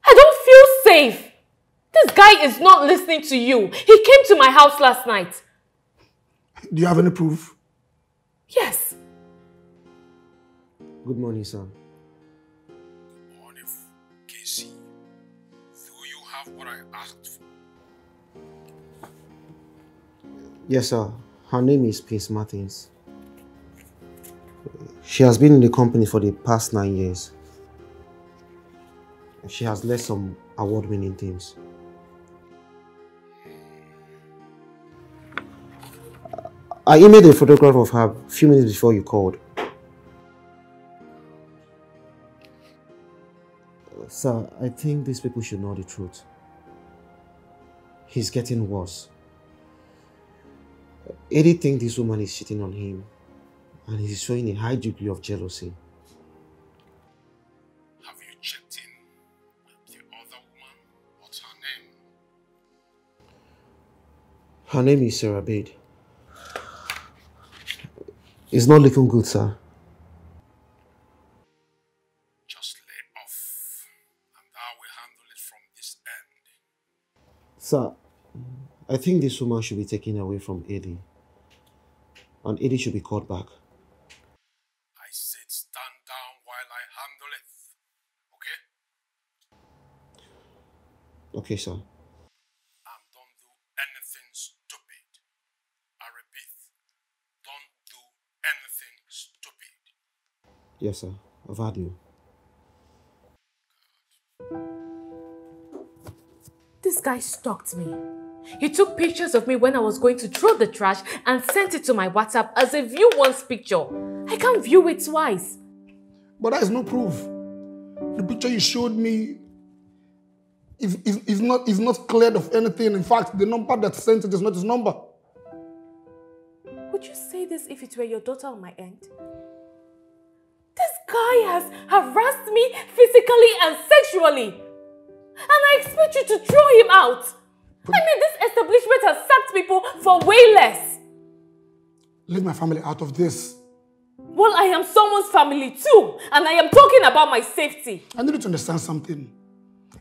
I don't feel safe. This guy is not listening to you. He came to my house last night. Do you have any proof? Yes. Good morning, sir. Good morning, Casey. Do you have what I asked for? Yes, sir. Her name is Peace Martins. She has been in the company for the past 9 years. She has led some award-winning teams. I emailed a photograph of her a few minutes before you called. Sir, I think these people should know the truth. He's getting worse. Eddie thinks this woman is cheating on him, and he's showing a high degree of jealousy. Have you checked in with the other woman? What's her name? Her name is Sarah Bade. It's not looking good, sir. Just lay off, and I will handle it from this end. Sir, I think this woman should be taken away from Eddie. And Eddie should be called back. I said stand down while I handle it. Okay? Okay, sir. And don't do anything stupid. I repeat, don't do anything stupid. Yes, sir. I've had you. This guy stalked me. He took pictures of me when I was going to throw the trash and sent it to my WhatsApp as a view once picture. I can't view it twice. But that is no proof. The picture you showed me is not cleared of anything. In fact, the number that sent it is not his number. Would you say this if it were your daughter on my end? This guy has harassed me physically and sexually. And I expect you to throw him out. I mean, this establishment has sacked people for way less. Leave my family out of this. Well, I am someone's family too. And I am talking about my safety. I need you to understand something.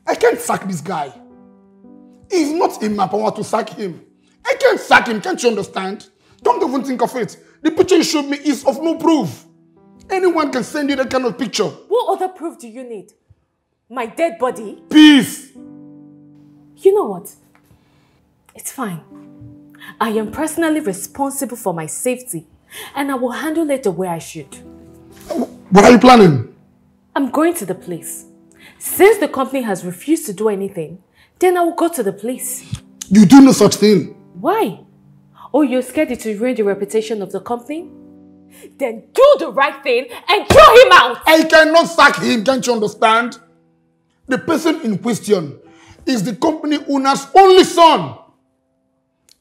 I can't sack this guy. It's not in my power to sack him. I can't sack him, can't you understand? Don't even think of it. The picture you showed me is of no proof. Anyone can send you that kind of picture. What other proof do you need? My dead body? Peace! You know what? It's fine. I am personally responsible for my safety, and I will handle it the way I should. What are you planning? I'm going to the police. Since the company has refused to do anything, then I will go to the police. You do no such thing. Why? Oh, you're scared it will ruin the reputation of the company? Then do the right thing and throw him out! I cannot sack him, can't you understand? The person in question is the company owner's only son.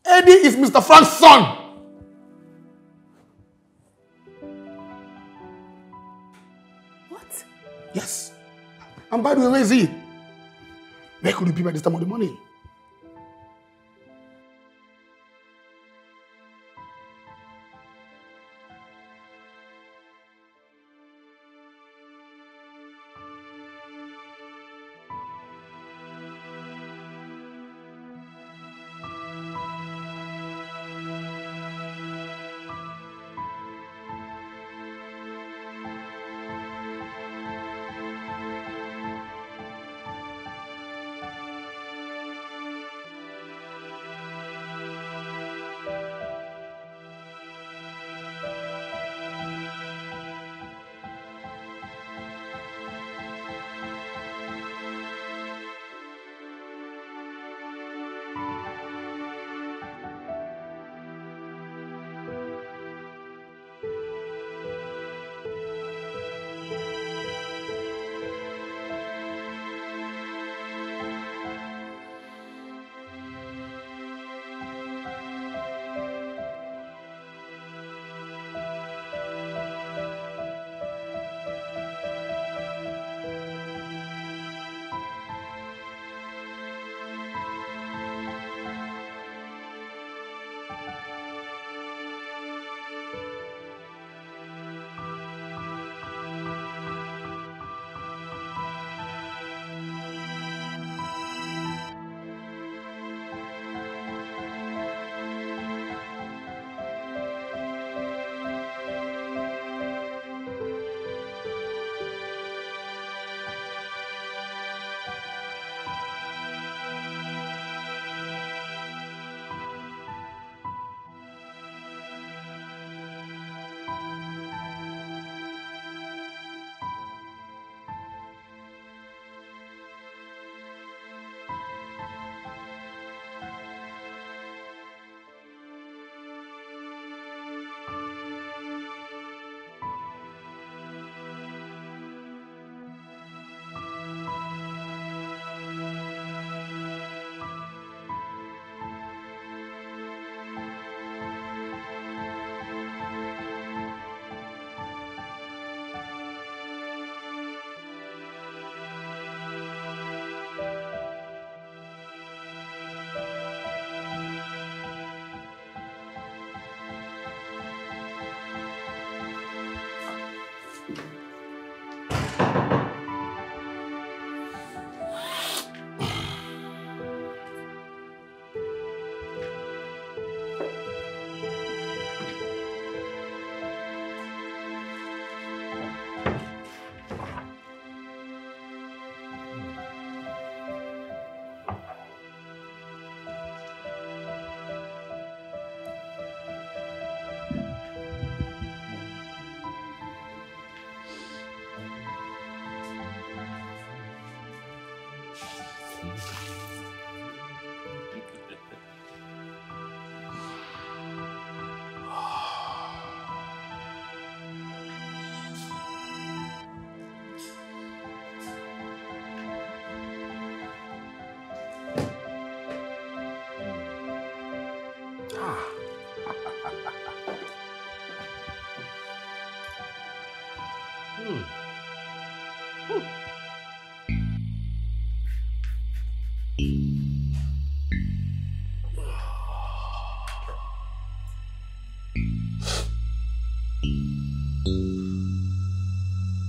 Eddie is Mr. Frank's son. What? Yes. And by the way, where is he? Where could he be by this time of the morning?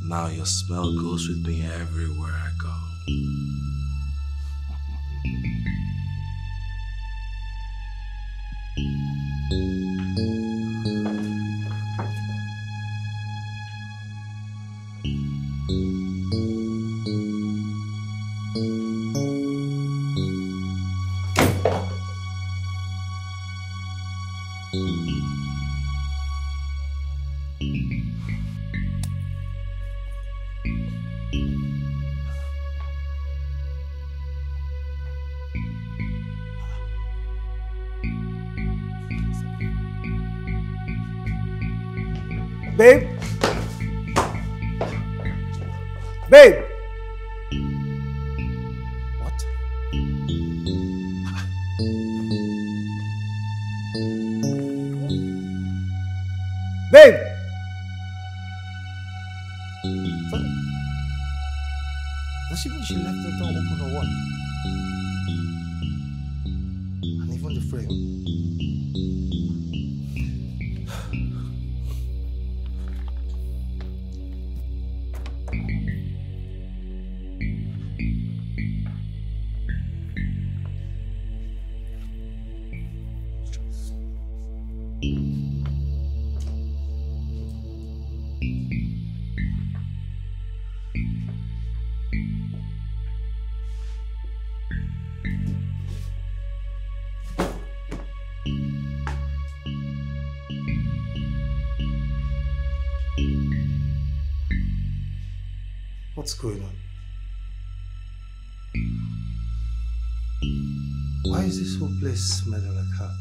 Now your smell goes with me everywhere I go. Babe? Babe! What? Babe! Does she mean she left the door open or what? And even the frame. What's going on? Why is this whole place smelling like her?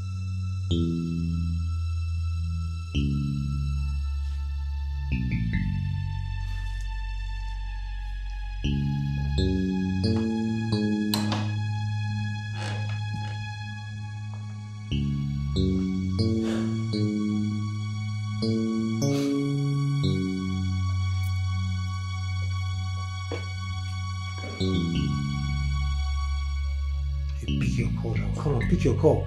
Pick your call now. Come on, pick your call.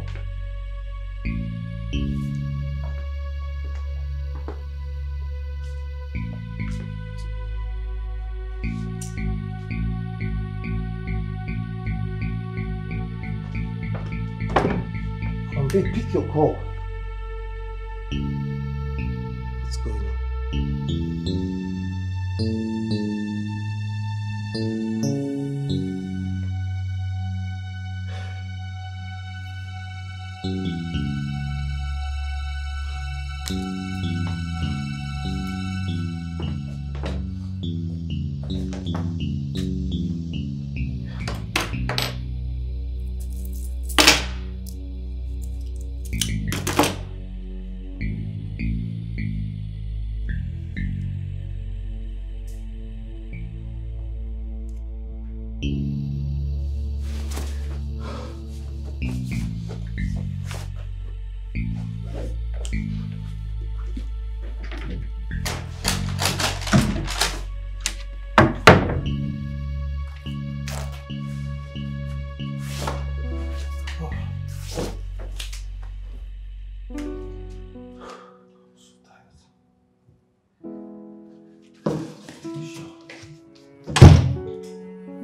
Come on, babe, pick your call. What's going on?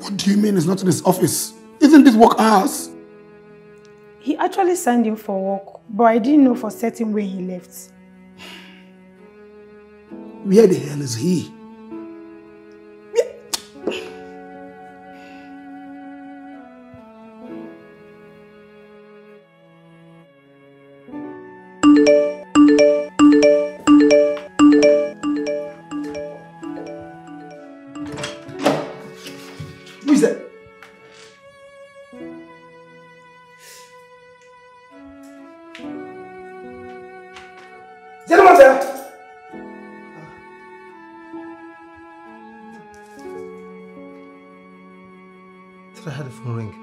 What do you mean it's not in his office? Isn't this work hours? He actually signed in for work, but I didn't know for certain when he left. Where the hell is he? Who is that? Gentlemen, sir. I had the phone ring.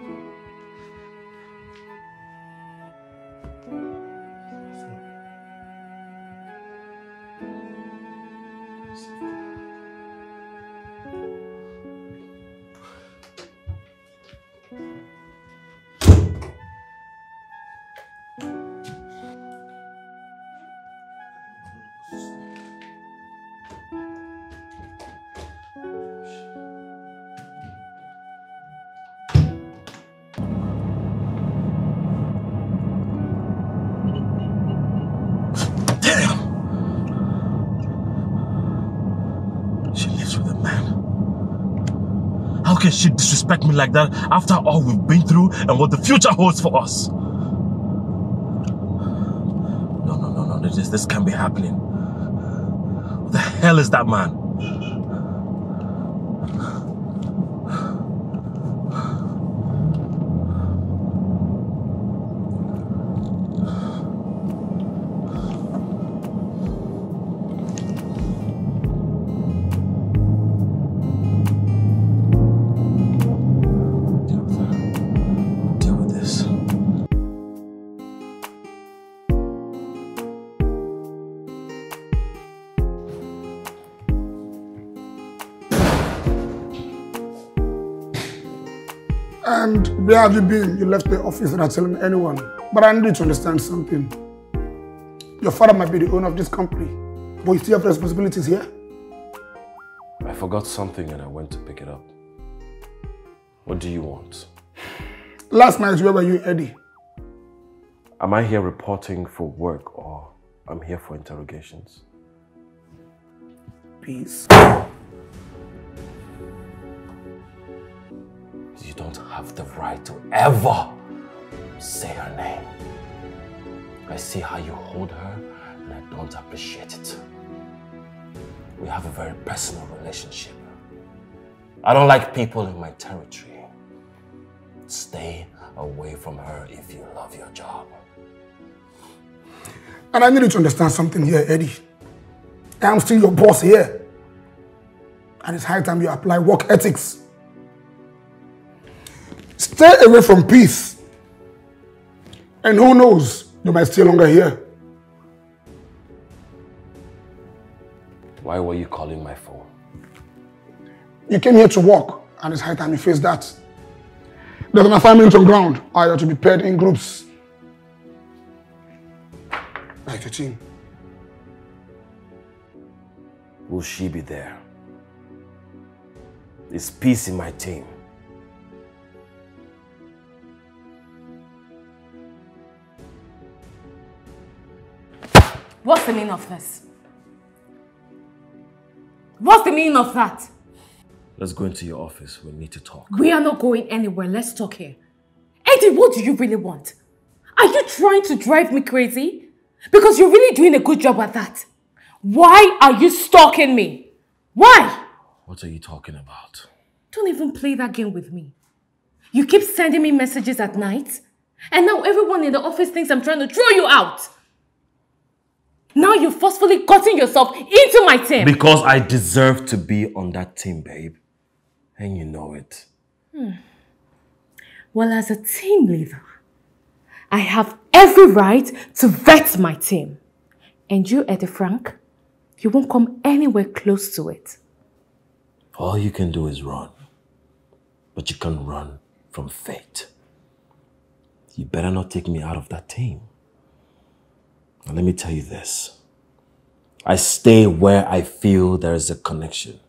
How can she disrespect me like that after all we've been through and what the future holds for us? No, this can't be happening. What the hell is that man? And where have you been? You left the office without telling anyone. But I need you to understand something. Your father might be the owner of this company, but you still have responsibilities here. I forgot something and I went to pick it up. What do you want? Last night, where were you, Eddie? Am I here reporting for work or I'm here for interrogations? Peace. You don't have the right to ever say her name. I see how you hold her and I don't appreciate it. We have a very personal relationship. I don't like people in my territory. Stay away from her if you love your job. And I need you to understand something here, Eddie. I'm still your boss here. And it's high time you apply work ethics. Stay away from peace. And who knows, you might stay longer here. Why were you calling my phone? You came here to work, and it's high time you face that. There's an assignment on ground. I ought to be paired in groups. Like your team. Will she be there? Is peace in my team? What's the meaning of this? What's the meaning of that? Let's go into your office. We need to talk. We are not going anywhere. Let's talk here. Eddie, what do you really want? Are you trying to drive me crazy? Because you're really doing a good job at that. Why are you stalking me? Why? What are you talking about? Don't even play that game with me. You keep sending me messages at night, and now everyone in the office thinks I'm trying to throw you out. Now you've forcefully gotten yourself into my team. Because I deserve to be on that team, babe. And you know it. Well, as a team leader, I have every right to vet my team. And you, Eddie Frank, you won't come anywhere close to it. All you can do is run. But you can't run from fate. You better not take me out of that team. Now let me tell you this. I stay where I feel there is a connection.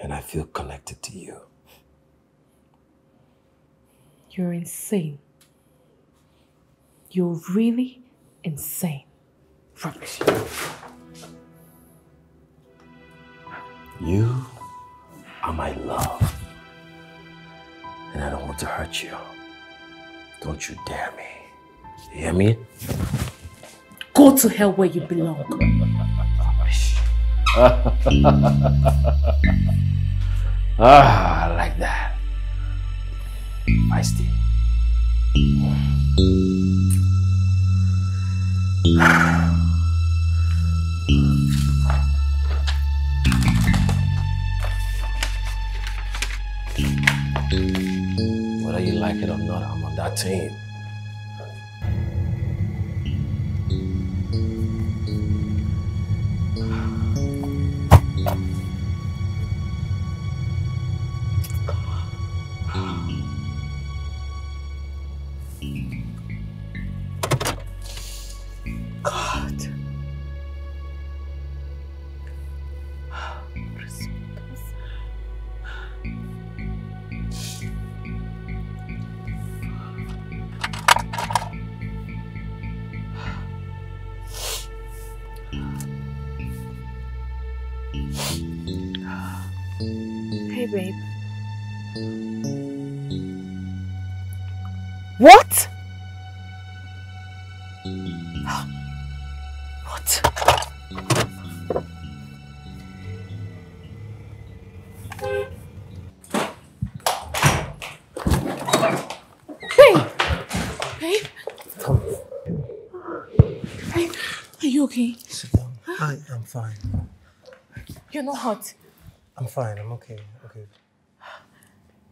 And I feel connected to you. You're insane. You're really insane. Rubbish. You are my love. And I don't want to hurt you. Don't you dare me. You hear me? Go to hell where you belong. I like that. Feisty. Whether you like it or not, I'm on that team. God. Hey, babe. What? What? Babe! Babe? Babe, are you okay? Sit down. I'm fine. You're not hot. I'm fine. I'm okay. Okay.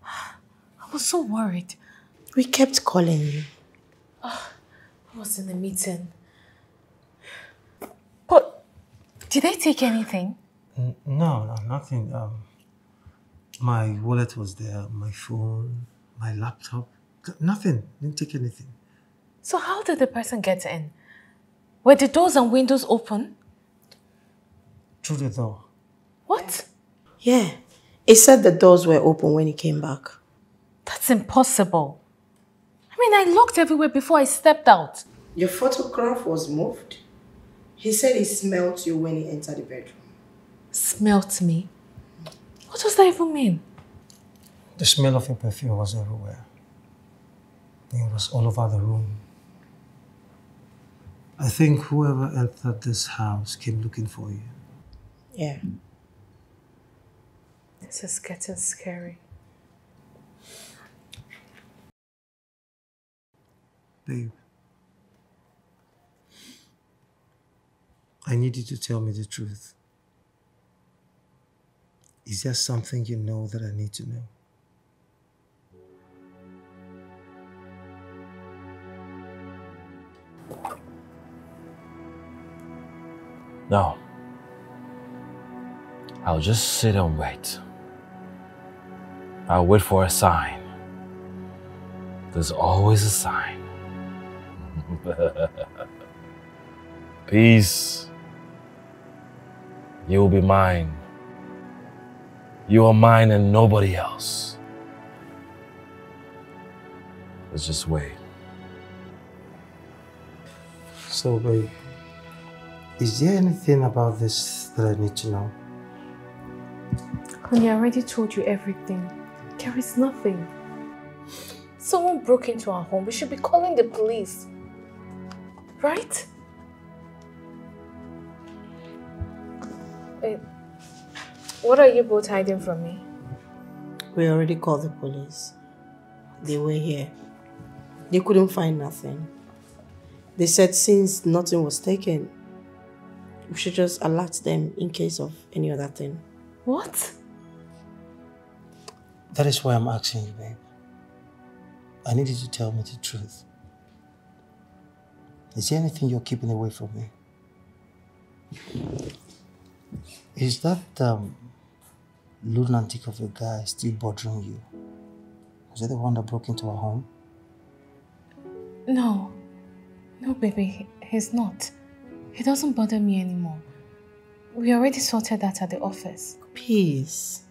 I was so worried. We kept calling you. I was in a meeting. But did they take anything? No, nothing. My wallet was there, my phone, my laptop. Nothing. Didn't take anything. So how did the person get in? Were the doors and windows open? Through the door. What? Yeah. He said the doors were open when he came back. That's impossible. I mean, I looked everywhere before I stepped out. Your photograph was moved. He said he smelled you when he entered the bedroom. Smelt me? What does that even mean? The smell of your perfume was everywhere. It was all over the room. I think whoever entered this house came looking for you. Yeah. This is getting scary. Babe, I need you to tell me the truth. Is there something you know that I need to know? No. I'll just sit and wait. I'll wait for a sign. There's always a sign. Peace. You will be mine. You are mine and nobody else. Let's just wait. So, babe, is there anything about this that I need to know? Honey, I already told you everything. There is nothing. Someone broke into our home. We should be calling the police. Right? Wait. What are you both hiding from me? We already called the police. They were here. They couldn't find nothing. They said since nothing was taken, we should just alert them in case of any other thing. What? That is why I'm asking you, babe. I need you to tell me the truth. Is there anything you're keeping away from me? Is that lunatic of a guy still bothering you? Is that the one that broke into our home? No. No, baby. He's not. He doesn't bother me anymore. We already sorted that at the office. Peace.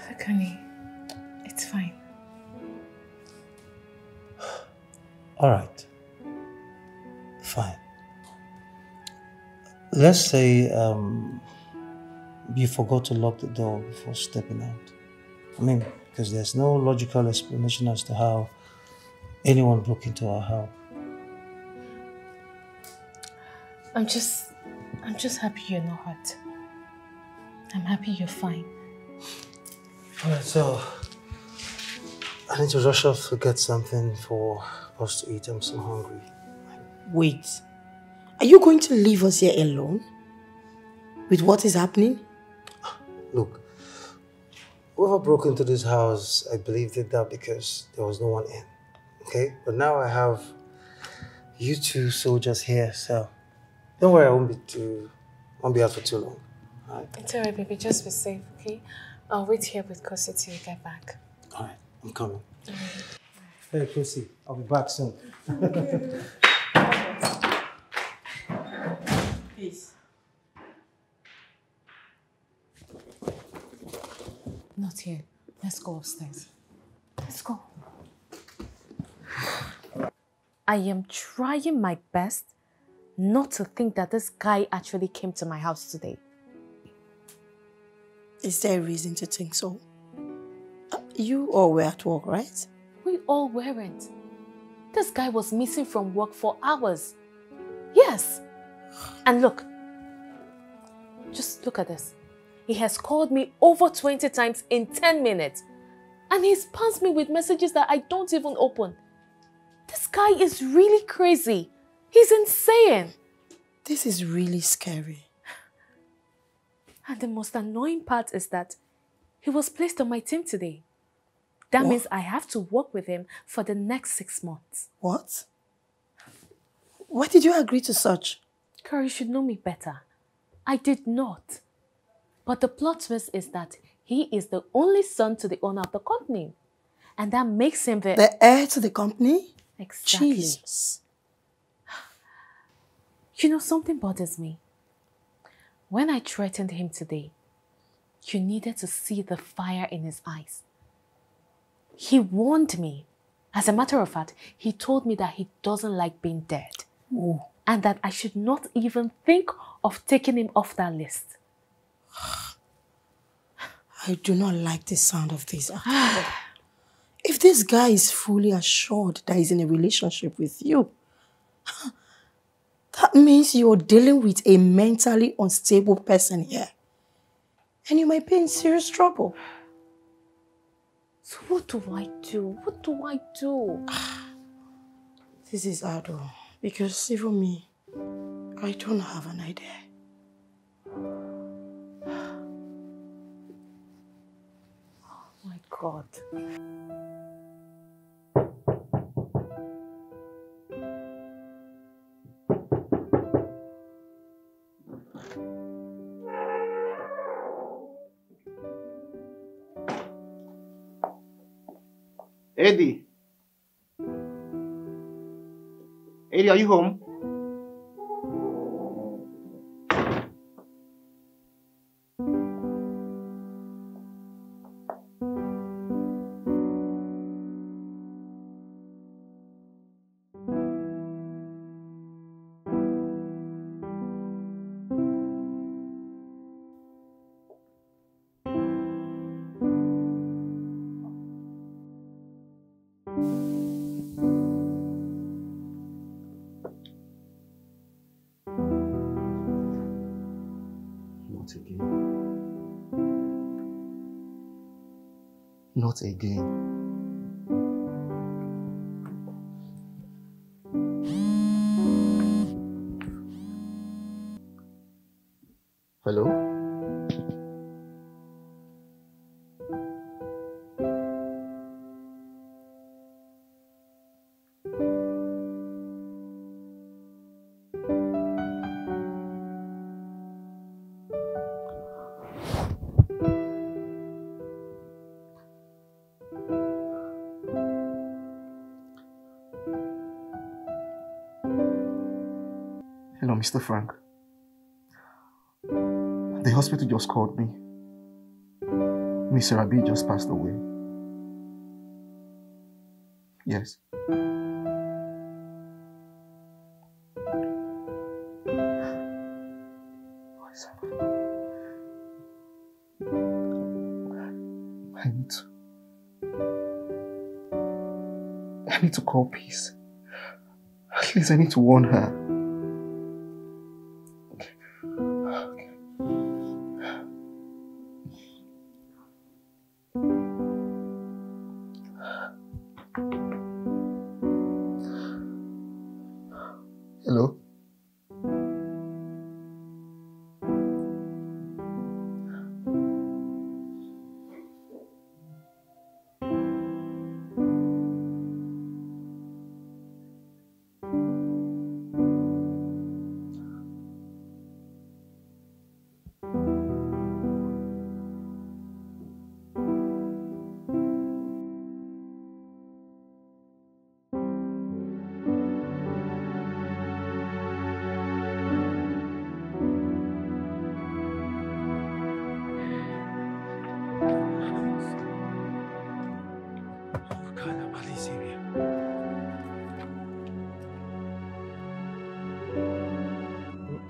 Look, honey, it's fine. All right. Fine. Let's say you forgot to lock the door before stepping out. I mean, because there's no logical explanation as to how anyone broke into our house. I'm just happy you're not hurt. I'm happy you're fine. Alright, so I need to rush off to get something for us to eat. I'm so hungry. Wait. Are you going to leave us here alone? With what is happening? Look, whoever broke into this house, I believe did that because there was no one in. Okay? But now I have you two soldiers here, so don't worry, I won't be out for too long. Alright? It's alright, baby. Just be safe, okay? I'll wait here with Kosi till you get back. Alright, I'm coming. Hey, Kosi, I'll be back soon. Peace. Not here. Let's go upstairs. Let's go. I am trying my best not to think that this guy actually came to my house today. Is there a reason to think so? You all were at work, right? We all weren't. This guy was missing from work for hours. Yes. And look. Just look at this. He has called me over 20 times in 10 minutes. And he spams me with messages that I don't even open. This guy is really crazy. He's insane. This is really scary. And the most annoying part is that he was placed on my team today. That means I have to work with him for the next 6 months. What? Why did you agree to such? Girl, you should know me better. I did not. But the plot twist is that he is the only son to the owner of the company. And that makes him the heir to the company? Exactly. Jesus. You know, something bothers me. When I threatened him today, you needed to see the fire in his eyes. He warned me. As a matter of fact, he told me that he doesn't like being dead. Ooh. And that I should not even think of taking him off that list. I do not like the sound of this at all. If this guy is fully assured that he's in a relationship with you, that means you're dealing with a mentally unstable person here. And you might be in serious trouble. So what do I do? What do I do? This is hard, because even me, I don't have an idea. Oh my God. Eddie. Eddie, are you home? Not again. Hello? Hello, Mr. Frank. The hospital just called me. Miss Rabi just passed away. Yes. I need to call Peace. At least I need to warn her. Hello?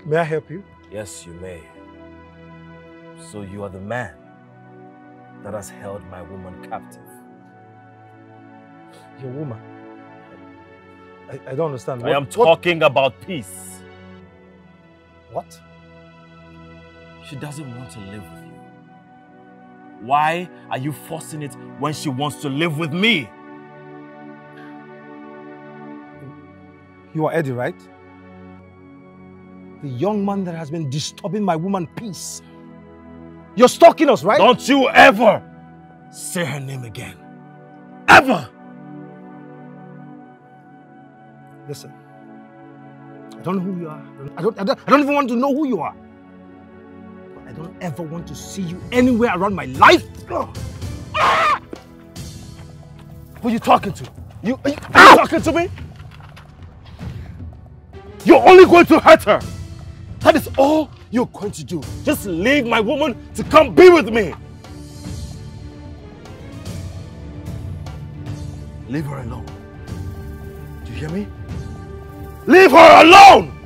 May I help you? Yes, you may. So you are the man that has held my woman captive. Your woman? I don't understand. I am talking about Peace. What? She doesn't want to live with you. Why are you forcing it when she wants to live with me? You are Eddie, right? The young man that has been disturbing my woman Peace. You're stalking us, right? Don't you ever say her name again. Ever! Listen. I don't know who you are. I don't even want to know who you are. But I don't ever want to see you anywhere around my life. Ah! Who are you talking to? Are you talking to me? You're only going to hurt her. That is all you're going to do. Just leave my woman to come be with me. Leave her alone. Do you hear me? Leave her alone!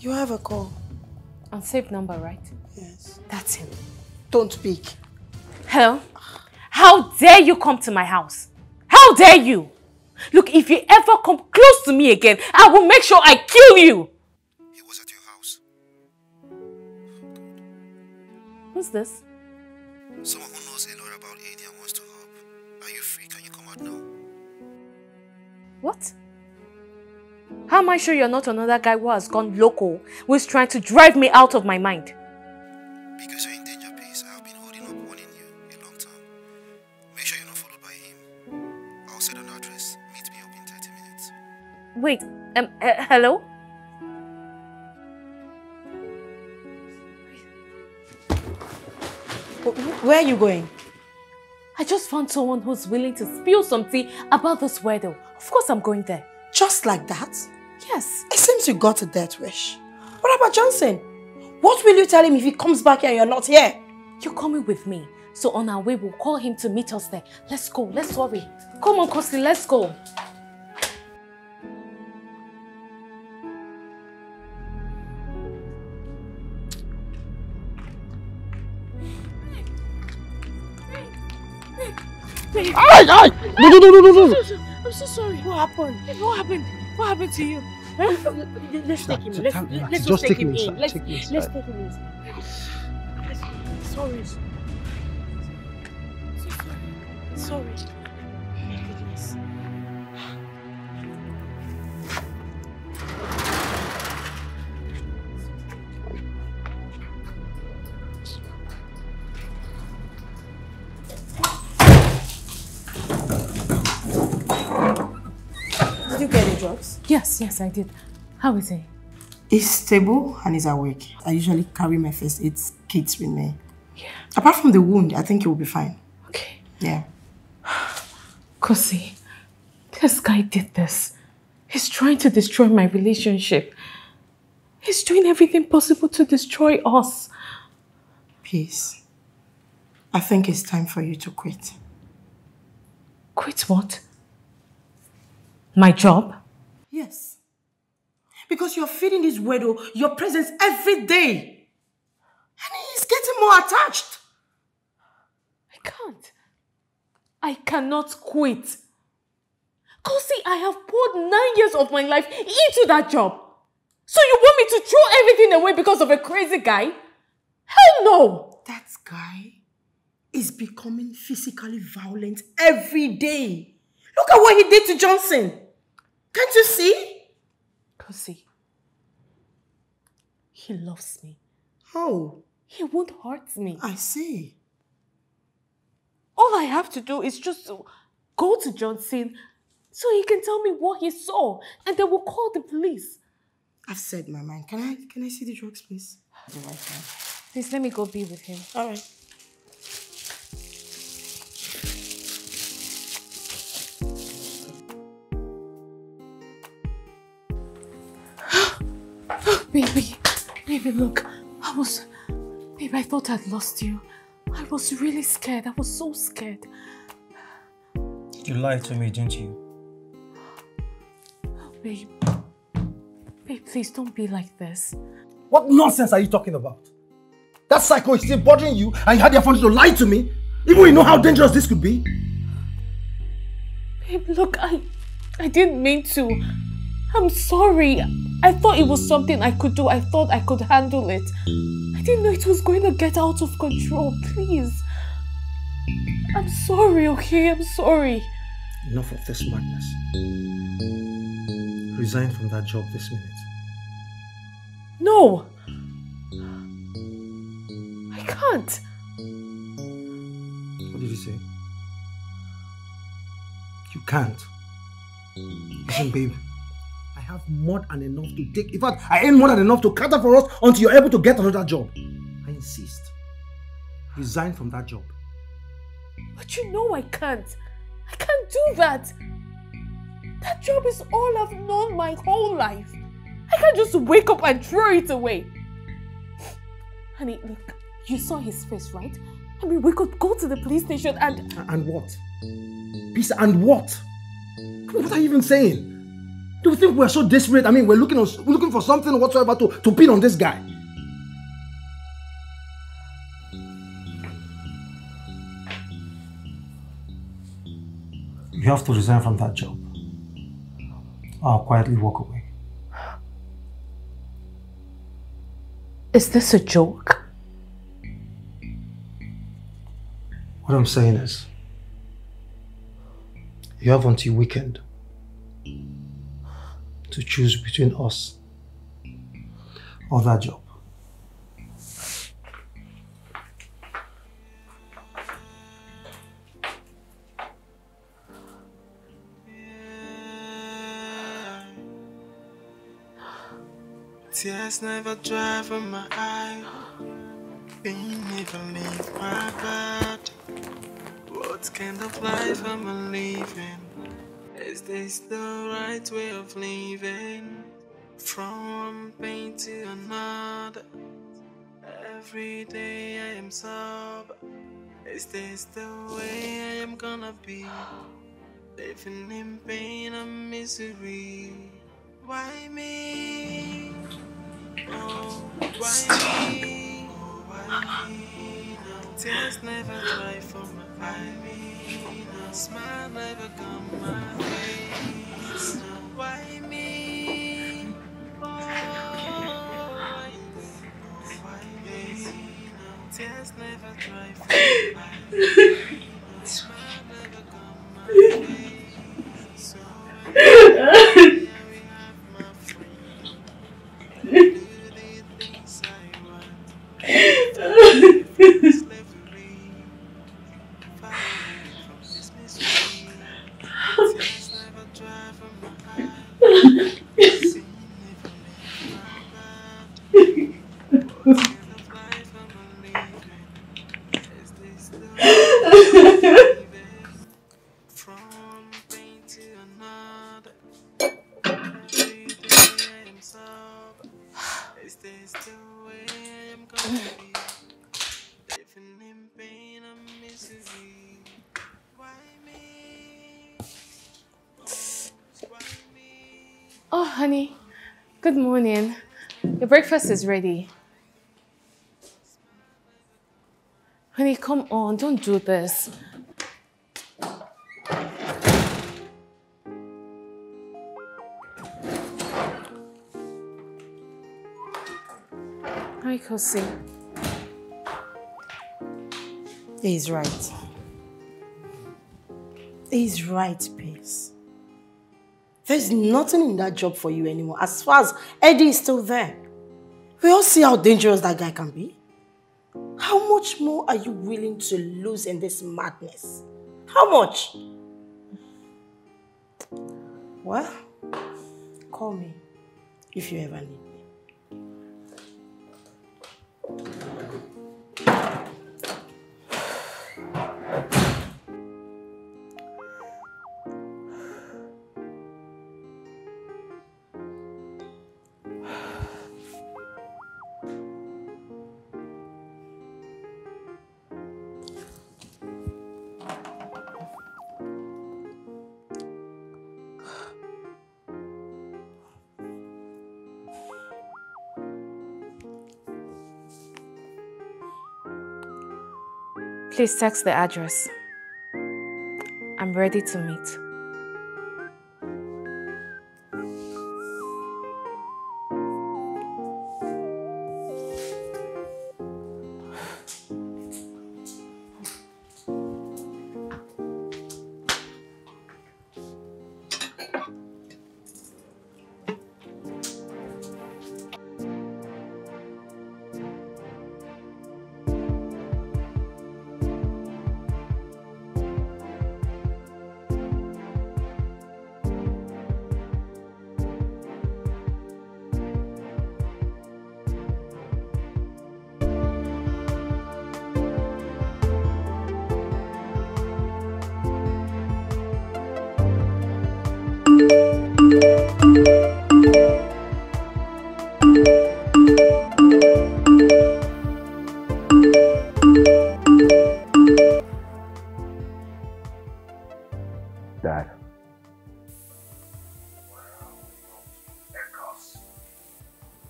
You have a call. Unsafe number, right? Yes. That's him. Don't speak. Hello? How dare you come to my house? How dare you? Look, if you ever come close to me again, I will make sure I kill you. He was at your house. Who's this? Someone who knows a lot about AD and wants to help. Are you free? Can you come out now? What? How am I sure you're not another guy who has gone loco, who is trying to drive me out of my mind? Because you're in danger, Peace. I have been holding up warning you a long time. Make sure you're not followed by him. I'll set an address. Meet me up in 30 minutes. Wait, hello? Where are you going? I just found someone who's willing to spill some tea about this wedding. Of course I'm going there. Just like that? Yes. It seems you got a death wish. What about Johnson? What will you tell him if he comes back here and you're not here? You're coming with me. So on our way, we'll call him to meet us there. Let's go. Let's hurry. Come on, Kosi, let's go. Aye! No! I'm so sorry. What happened? What happened? What happened to you? Let's take him. Let's just take him in. Let's take him in. Sorry. Sorry. Goodness. Did you get the drugs? Yes, I did. How is he? He's stable and he's awake. I usually carry my first aid kits with me. Yeah. Apart from the wound, I think he will be fine. Okay. Yeah. Kosi, this guy did this. He's trying to destroy my relationship. He's doing everything possible to destroy us. Peace. I think it's time for you to quit. Quit what? My job? Yes. Because you're feeding this weirdo your presence every day. And he's getting more attached. I can't. I cannot quit. Kosi, I have poured 9 years of my life into that job. So you want me to throw everything away because of a crazy guy? Hell no! That guy is becoming physically violent every day. Look at what he did to Johnson. Can't you see? Kosi, he loves me. Oh. He won't hurt me. I see. All I have to do is just to go to Johnson so he can tell me what he saw, and then we'll call the police. I've said my mind. Can I see the drugs, please? The right hand. Please let me go be with him. All right. Baby, look. Babe, I thought I'd lost you. I was really scared. I was so scared. You lied to me, didn't you? Oh, babe, please don't be like this. What nonsense are you talking about? That psycho is still bothering you and you had the opportunity to lie to me? Even when you know how dangerous this could be? Babe, look, I didn't mean to. I'm sorry. I thought it was something I could do. I thought I could handle it. I didn't know it was going to get out of control. Please. I'm sorry, okay? I'm sorry. Enough of this madness. Resign from that job this minute. No. I can't. What did you say? You can't. Listen, babe. I have more than enough to take. In fact, I ain't more than enough to cater for us until you're able to get another job. I insist. Resign from that job. But you know I can't. I can't do that. That job is all I've known my whole life. I can't just wake up and throw it away. Honey, look, you saw his face, right? I mean, we could go to the police station and... And what? Peace, and what? What are you even saying? Do you think we're so desperate? I mean, we're looking for something whatsoever to pin on this guy. You have to resign from that job. I'll quietly walk away. Is this a joke? What I'm saying is, you have until weekend to choose between us or that job. Tears never dry from my eye. Pain never leave my body. What kind of life am I living? Is this the right way of living? From one pain to another. Every day I am sober. Is this the way I am gonna be? Living in pain and misery. Why me? Oh, why me? Oh, why me? No. Tears never dry from my eye. No. Smile never come my face. No. Why me? Oh, why me? Oh, why me? No. Tears never dry from my eye. No. Smile never come my face. So this the way I am gonna be. Living in pain and misery. Why me? Why me? Oh, honey. Good morning. Your breakfast is ready. Honey, come on. Don't do this. Hi, Kosi. He's right. He's right, Pace. There's nothing in that job for you anymore as far as Eddie is still there. We all see how dangerous that guy can be. How much more are you willing to lose in this madness? How much? Well, call me if you ever need me. Please text the address. I'm ready to meet. Dad.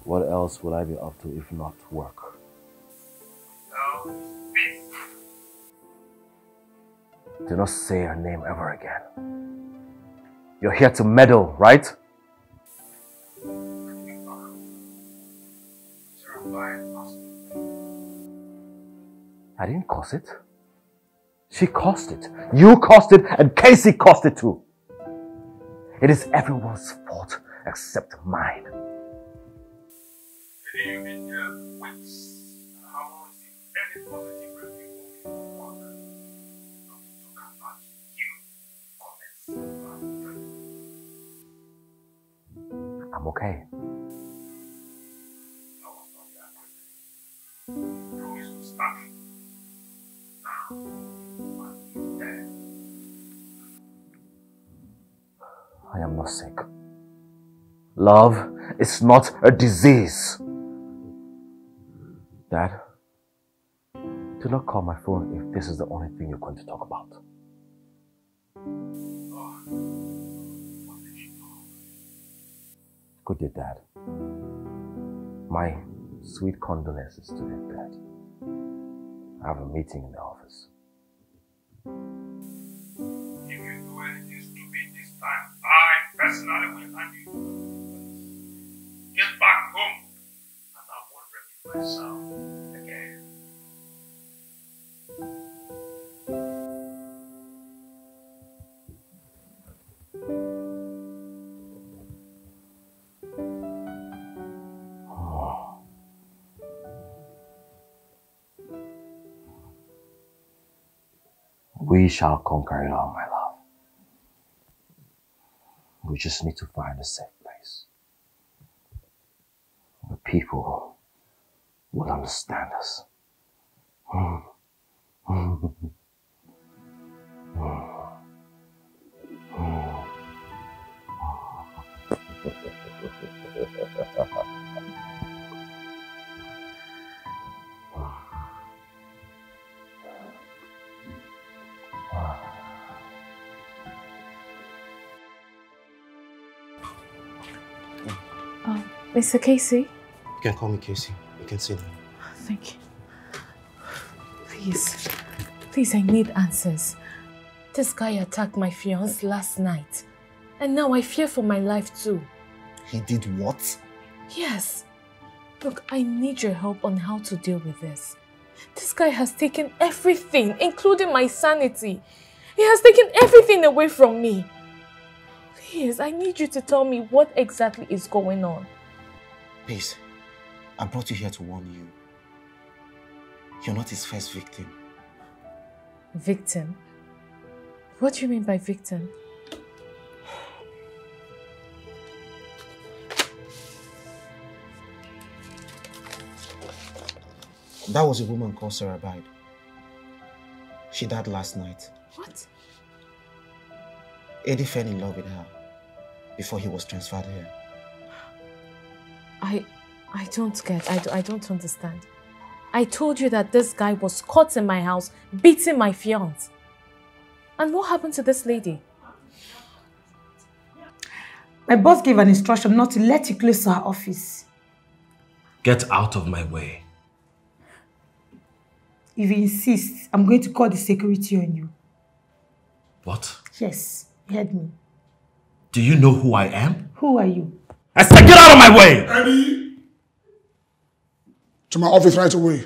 What else will I be up to if not work? Do not say her name ever again. You're here to meddle, right? I didn't cause it. She caused it. You caused it, and Casey caused it too. It is everyone's fault except mine. I'm okay. I am not sick. Love is not a disease. Dad, do not call my phone if this is the only thing you're going to talk about. Good day, Dad. My sweet condolences to the dead. I have a meeting in the office. If you do anything stupid this time, I personally will hand you over. Get back home, and I won't repeat myself again. We shall conquer it all, my love. We just need to find a safe place where people will understand us. Mr. Casey? You can call me Casey. You can sit down. Thank you. Please, I need answers. This guy attacked my fiancé last night. And now I fear for my life too. He did what? Yes. Look, I need your help on how to deal with this. This guy has taken everything, including my sanity. He has taken everything away from me. Please, I need you to tell me what exactly is going on. Please, I brought you here to warn you. You're not his first victim. Victim? What do you mean by victim? That was a woman called Sarah Bide. She died last night. What? Eddie fell in love with her before he was transferred here. I don't understand. I told you that this guy was caught in my house beating my fiancé. And what happened to this lady? My boss gave an instruction not to let you close to her office. Get out of my way. If you insist, I'm going to call the security on you. What? Yes, you heard me. Do you know who I am? Who are you? I said get out of my way! Eddie! To my office right away.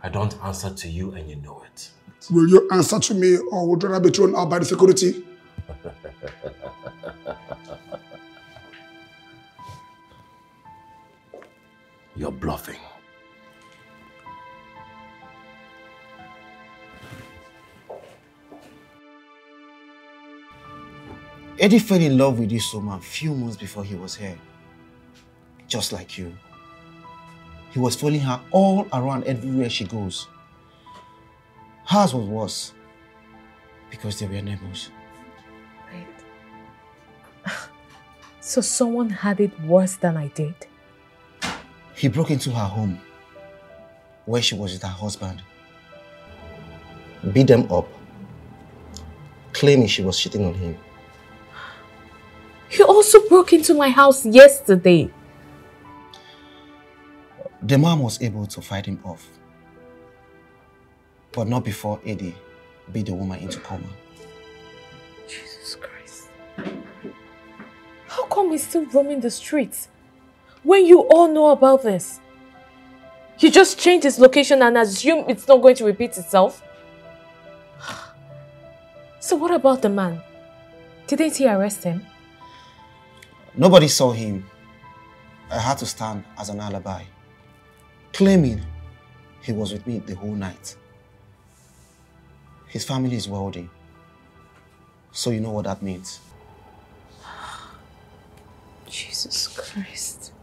I don't answer to you and you know it. Will you answer to me or would you rather be thrown out by the security? You're bluffing. Eddie fell in love with this woman a few months before he was here. Just like you. He was following her all around everywhere she goes. Hers was worse. Because they were neighbors. Wait. So someone had it worse than I did? He broke into her home, where she was with her husband, beat them up, claiming she was cheating on him. He also broke into my house yesterday. The man was able to fight him off, but not before Eddie beat the woman into coma. Jesus Christ. How come he's still roaming the streets when you all know about this? You just changed his location and assume it's not going to repeat itself? So what about the man? Didn't he arrest him? Nobody saw him. I had to stand as an alibi, claiming he was with me the whole night. His family is wealthy, so you know what that means. Jesus Christ.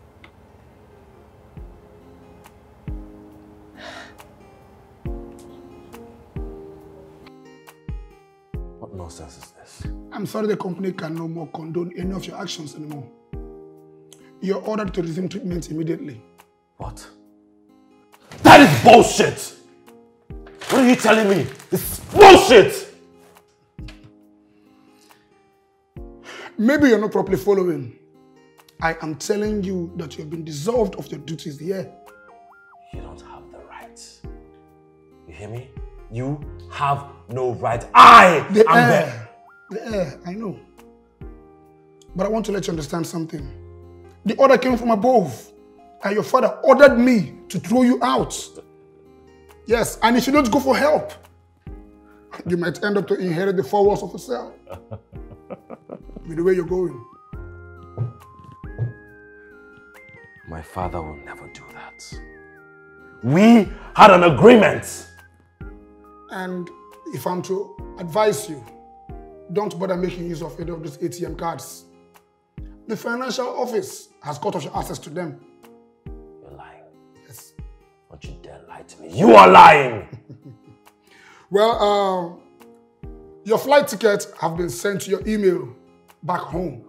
What nonsense is this? I'm sorry the company can no more condone any of your actions anymore. You're ordered to resume treatment immediately. What? That is bullshit! What are you telling me? This is bullshit! Maybe you're not properly following. I am telling you that you have been dissolved of your duties here. You don't have the right. You hear me? You have no right. I am there. The air, I know. But I want to let you understand something. The order came from above. And your father ordered me to throw you out. Yes, and if you don't go for help, you might end up to inherit the four walls of a cell. With the way you're going. My father will never do that. We had an agreement. And if I'm to advise you, don't bother making use of any of those ATM cards. The financial office has cut off your access to them. You're lying. Yes. Don't you dare lie to me. You are lying! Well, your flight tickets have been sent to your email back home.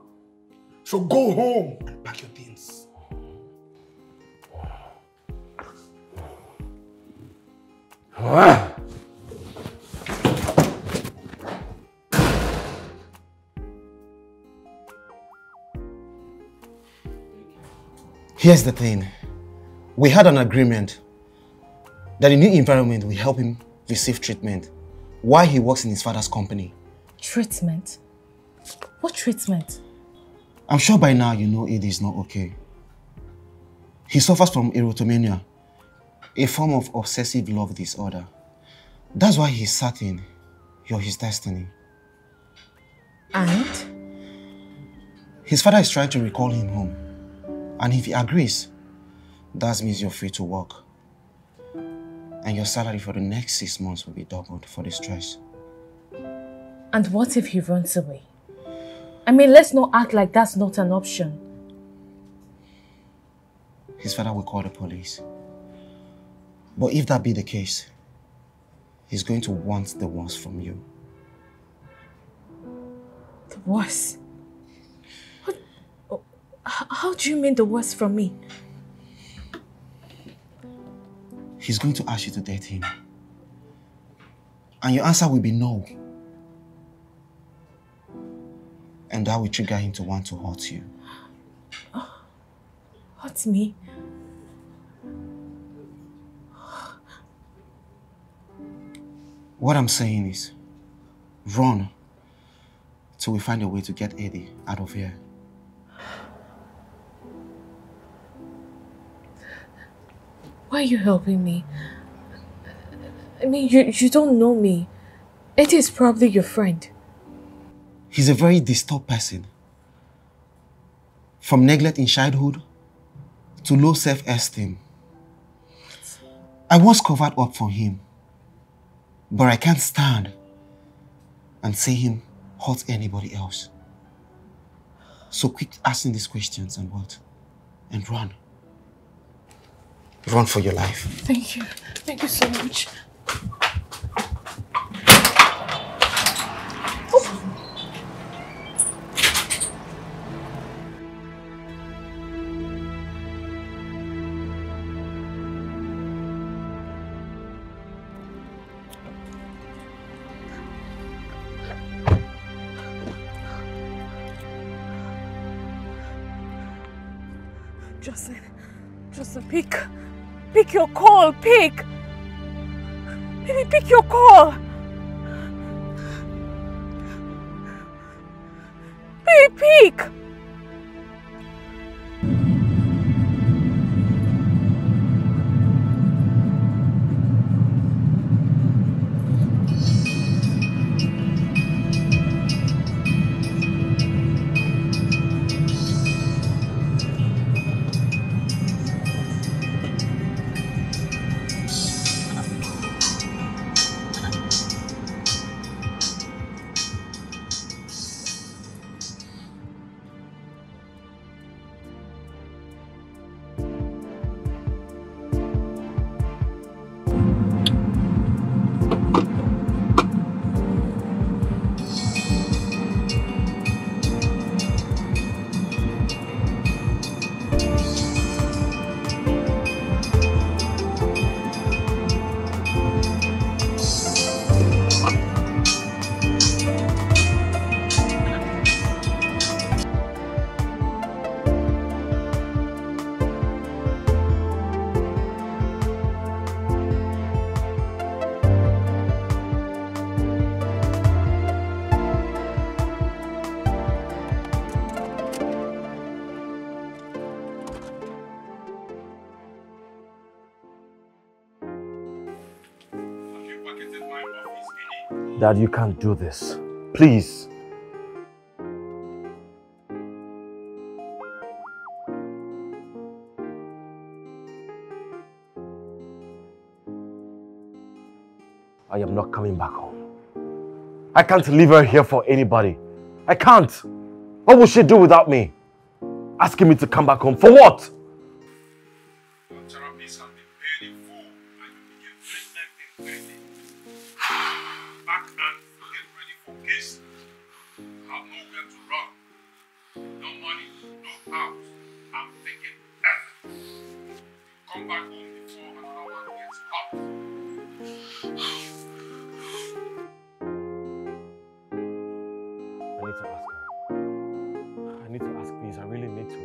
So go home and pack your things. Here's the thing. We had an agreement that the new environment will help him receive treatment while he works in his father's company. Treatment? What treatment? I'm sure by now you know it is not okay. He suffers from erotomania, a form of obsessive love disorder. That's why he's certain you're his destiny. And? His father is trying to recall him home. And if he agrees, that means you're free to work. And your salary for the next 6 months will be doubled for the stress. And what if he runs away? I mean, let's not act like that's not an option. His father will call the police. But if that be the case, he's going to want the worst from you. The worst? What? How do you mean the worst from me? He's going to ask you to date him. And your answer will be no. And that will trigger him to want to hurt you. Hurt me? What I'm saying is, run till we find a way to get Eddie out of here. Why are you helping me? I mean, you don't know me. Eddie is probably your friend. He's a very disturbed person. From neglect in childhood to low self-esteem. I was covered up for him. But I can't stand and see him hurt anybody else. So quit asking these questions and what? And run. Run for your life. Thank you. Thank you so much. Justin, pick your call, pick! Baby, pick your call! Baby, pick! Dad, you can't do this. Please. I am not coming back home. I can't leave her here for anybody. I can't. What will she do without me? Asking me to come back home for what? Your therapies have been paid in full and you begin treatment immediately. Back and get ready for case. You have nowhere to run. No money, no house. I'm taking everything. Come back home before another one gets caught. I need to ask her. I need to ask, please. I really need to.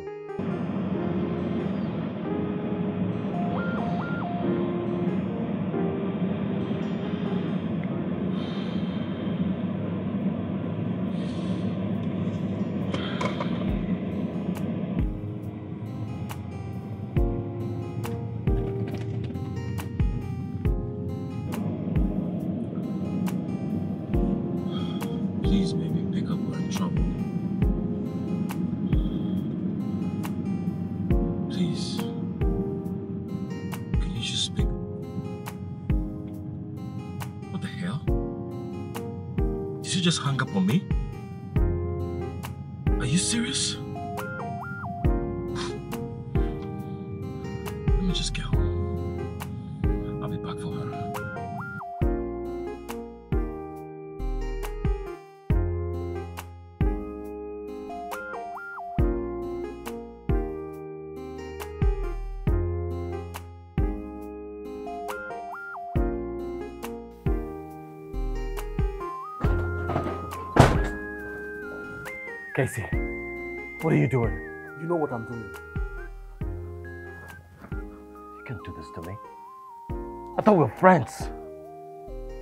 Casey just hung up on me? Are you serious? Let me just go. I'll be back for her. Casey, what are you doing? You know what I'm doing. You can't do this to me. I thought we were friends.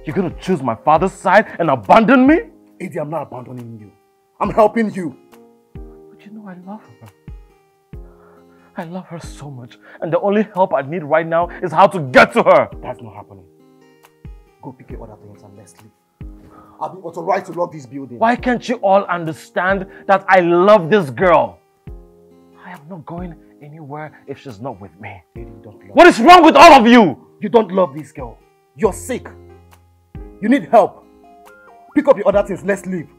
You're gonna choose my father's side and abandon me? Eddie, I'm not abandoning you. I'm helping you. But you know I love her. I love her so much. And the only help I need right now is how to get to her. That's not happening. Go pick your other things and let's leave. I've been authorized to lock this building. Why can't you all understand that I love this girl? I am not going anywhere if she's not with me. Eddie, you don't love What is wrong with all of you? You don't love this girl. You're sick. You need help. Pick up your other things. Let's leave.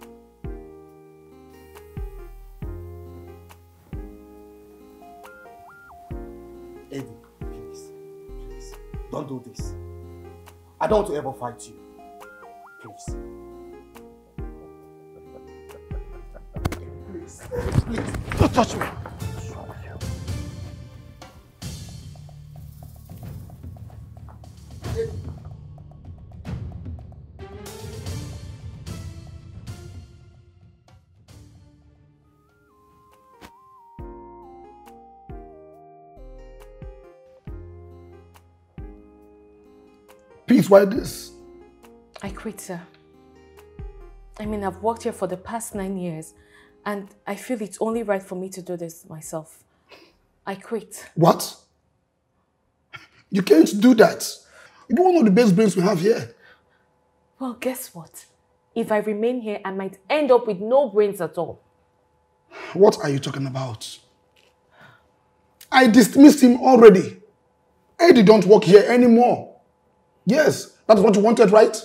Eddie, please. Please. Don't do this. I don't want to ever fight you. Please. Please, don't touch me. What's wrong with you? Peace, why this? I quit, sir. I mean, I've worked here for the past 9 years, and I feel it's only right for me to do this myself. I quit. What? You can't do that. You're one of the best brains we have here. Well, guess what? If I remain here, I might end up with no brains at all. What are you talking about? I dismissed him already. Eddie don't work here anymore. Yes, that's what you wanted, right?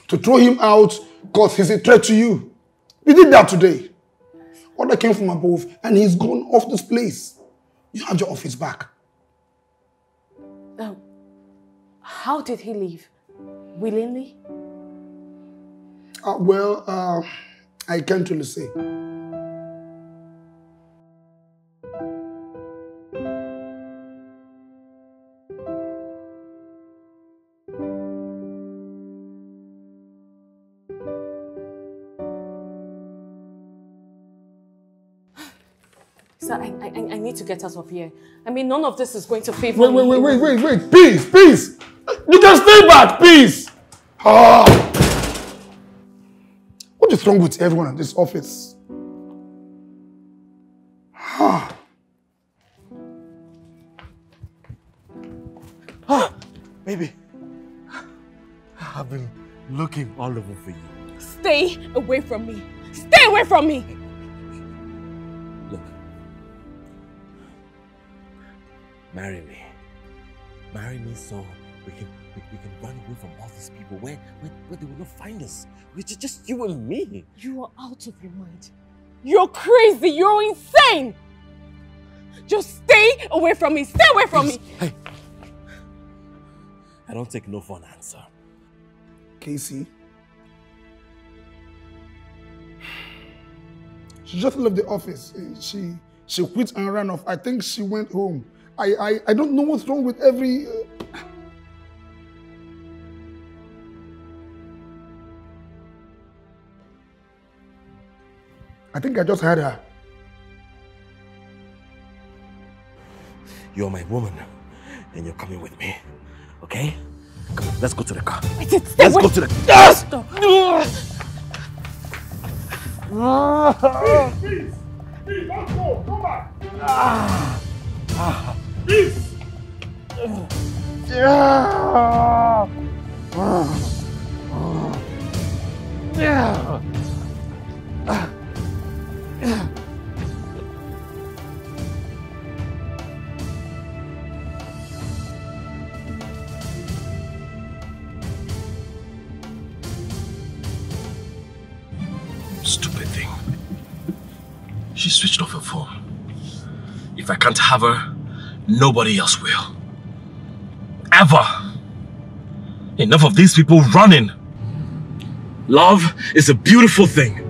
To throw him out because he's a threat to you. You did that today. Order came from above and he's gone off this place. You have your office back. How did he leave? Willingly? I can't really say. Sir, I need to get out of here. I mean, none of this is going to favor me. Wait. Peace. You can stay back, peace. What is wrong with everyone in this office? Baby, I've been looking all over for you. Stay away from me. Stay away from me. Look, marry me. Marry me so we can run away from all these people where they will not find us. It's just you and me. You are out of your mind. You're crazy. You're insane. Just stay away from me. Stay away from me. Hey. I don't take no for an answer. Casey. She just left the office. She quit and ran off. I think she went home. I don't know what's wrong with every... I think I just heard her. You're my woman, and you're coming with me, okay? Come on, let's go to the car. Let's go to the... Stop. Please, don't go. Come back. Please. She switched off her phone. If I can't have her, nobody else will. Ever. Enough of these people running. Love is a beautiful thing.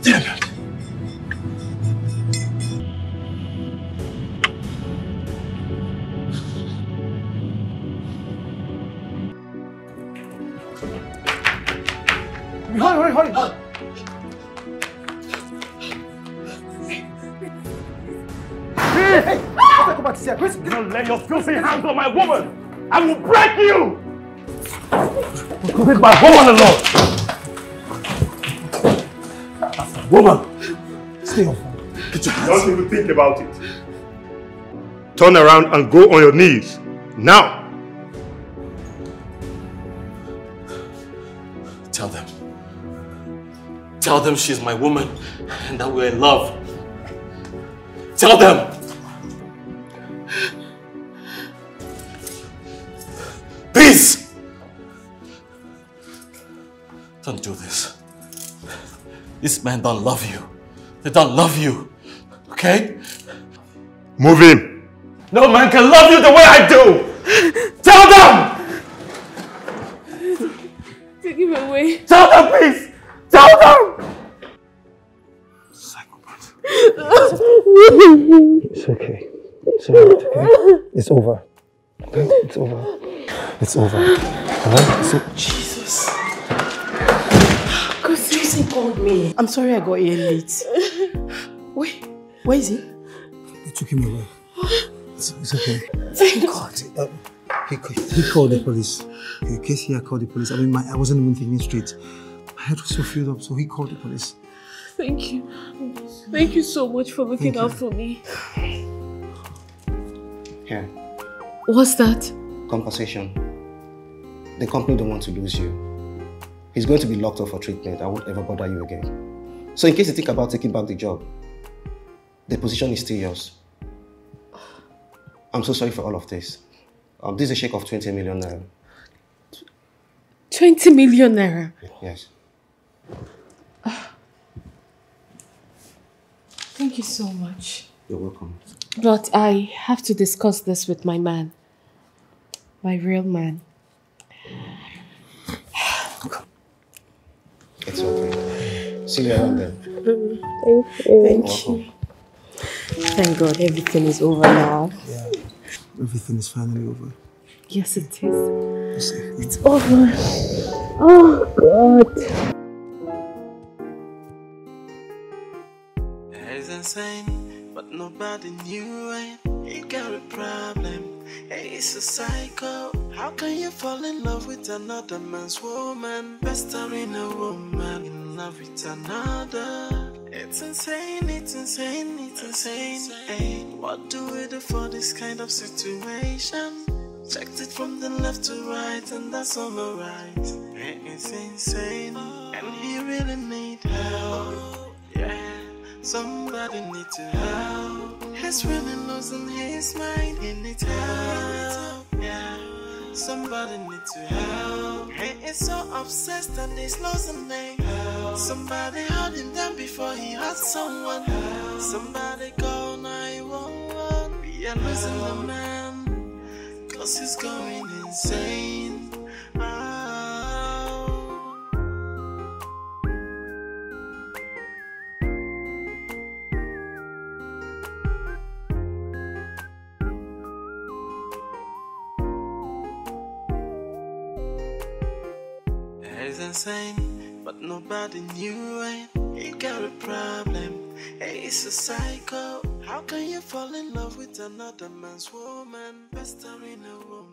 Damn it. Hurry. Hey! Come back here, Chris. Don't lay your filthy hands on my woman! I will break you! Leave my woman alone! Woman! Stay off. Get your hands. Don't even think about it. Turn around and go on your knees. Now! Tell them she's my woman and that we're in love. Tell them! Please! Don't do this. This man don't love you. They don't love you. Okay? Move in. No man can love you the way I do! Tell them! Take him away. Tell them, please! Tell them! Psychopath. It's okay. It's alright, okay? It's over. Okay? It's over. It's over. Alright? So Jesus. Because Tracy called me. I'm sorry I got here late. Wait, where is he? they took him away. It's okay. Thank God. He called the police. In case he had called the police. I mean, I wasn't even thinking straight. My head was so filled up, so he called the police. Thank you. Thank you so much for looking out for me. Here. What's that? Compensation. The company don't want to lose you. He's going to be locked up for treatment. I won't ever bother you again. So in case you think about taking back the job, the position is still yours. I'm so sorry for all of this. This is a check of 20 million naira. 20 million naira? Yes. Thank you so much. You're welcome. But I have to discuss this with my man. My real man. It's okay. See you around then. Thank you. Thank God everything is over now. Yeah. Everything is finally over. Yes, it is. It's over. Oh, God. He's insane, but nobody knew it. He got a problem. He's a psycho. How can you fall in love with another man's woman? Pestering a woman in love with another. It's insane, it's insane, it's insane. Hey, what do we do for this kind of situation? Checked it from the left to right, and that's alright. It's insane, and he really need help. Yeah, somebody need to help. He's really losing his mind, he needs help. Yeah, somebody need to help. He is so obsessed and he's losing it. Somebody hold him down before he hurts someone. Somebody call 911. We are losing the man, 'cause he's going insane. He's insane, but nobody knew it. He got a problem. He's a psycho. How can you fall in love with another man's woman? Pestering a woman.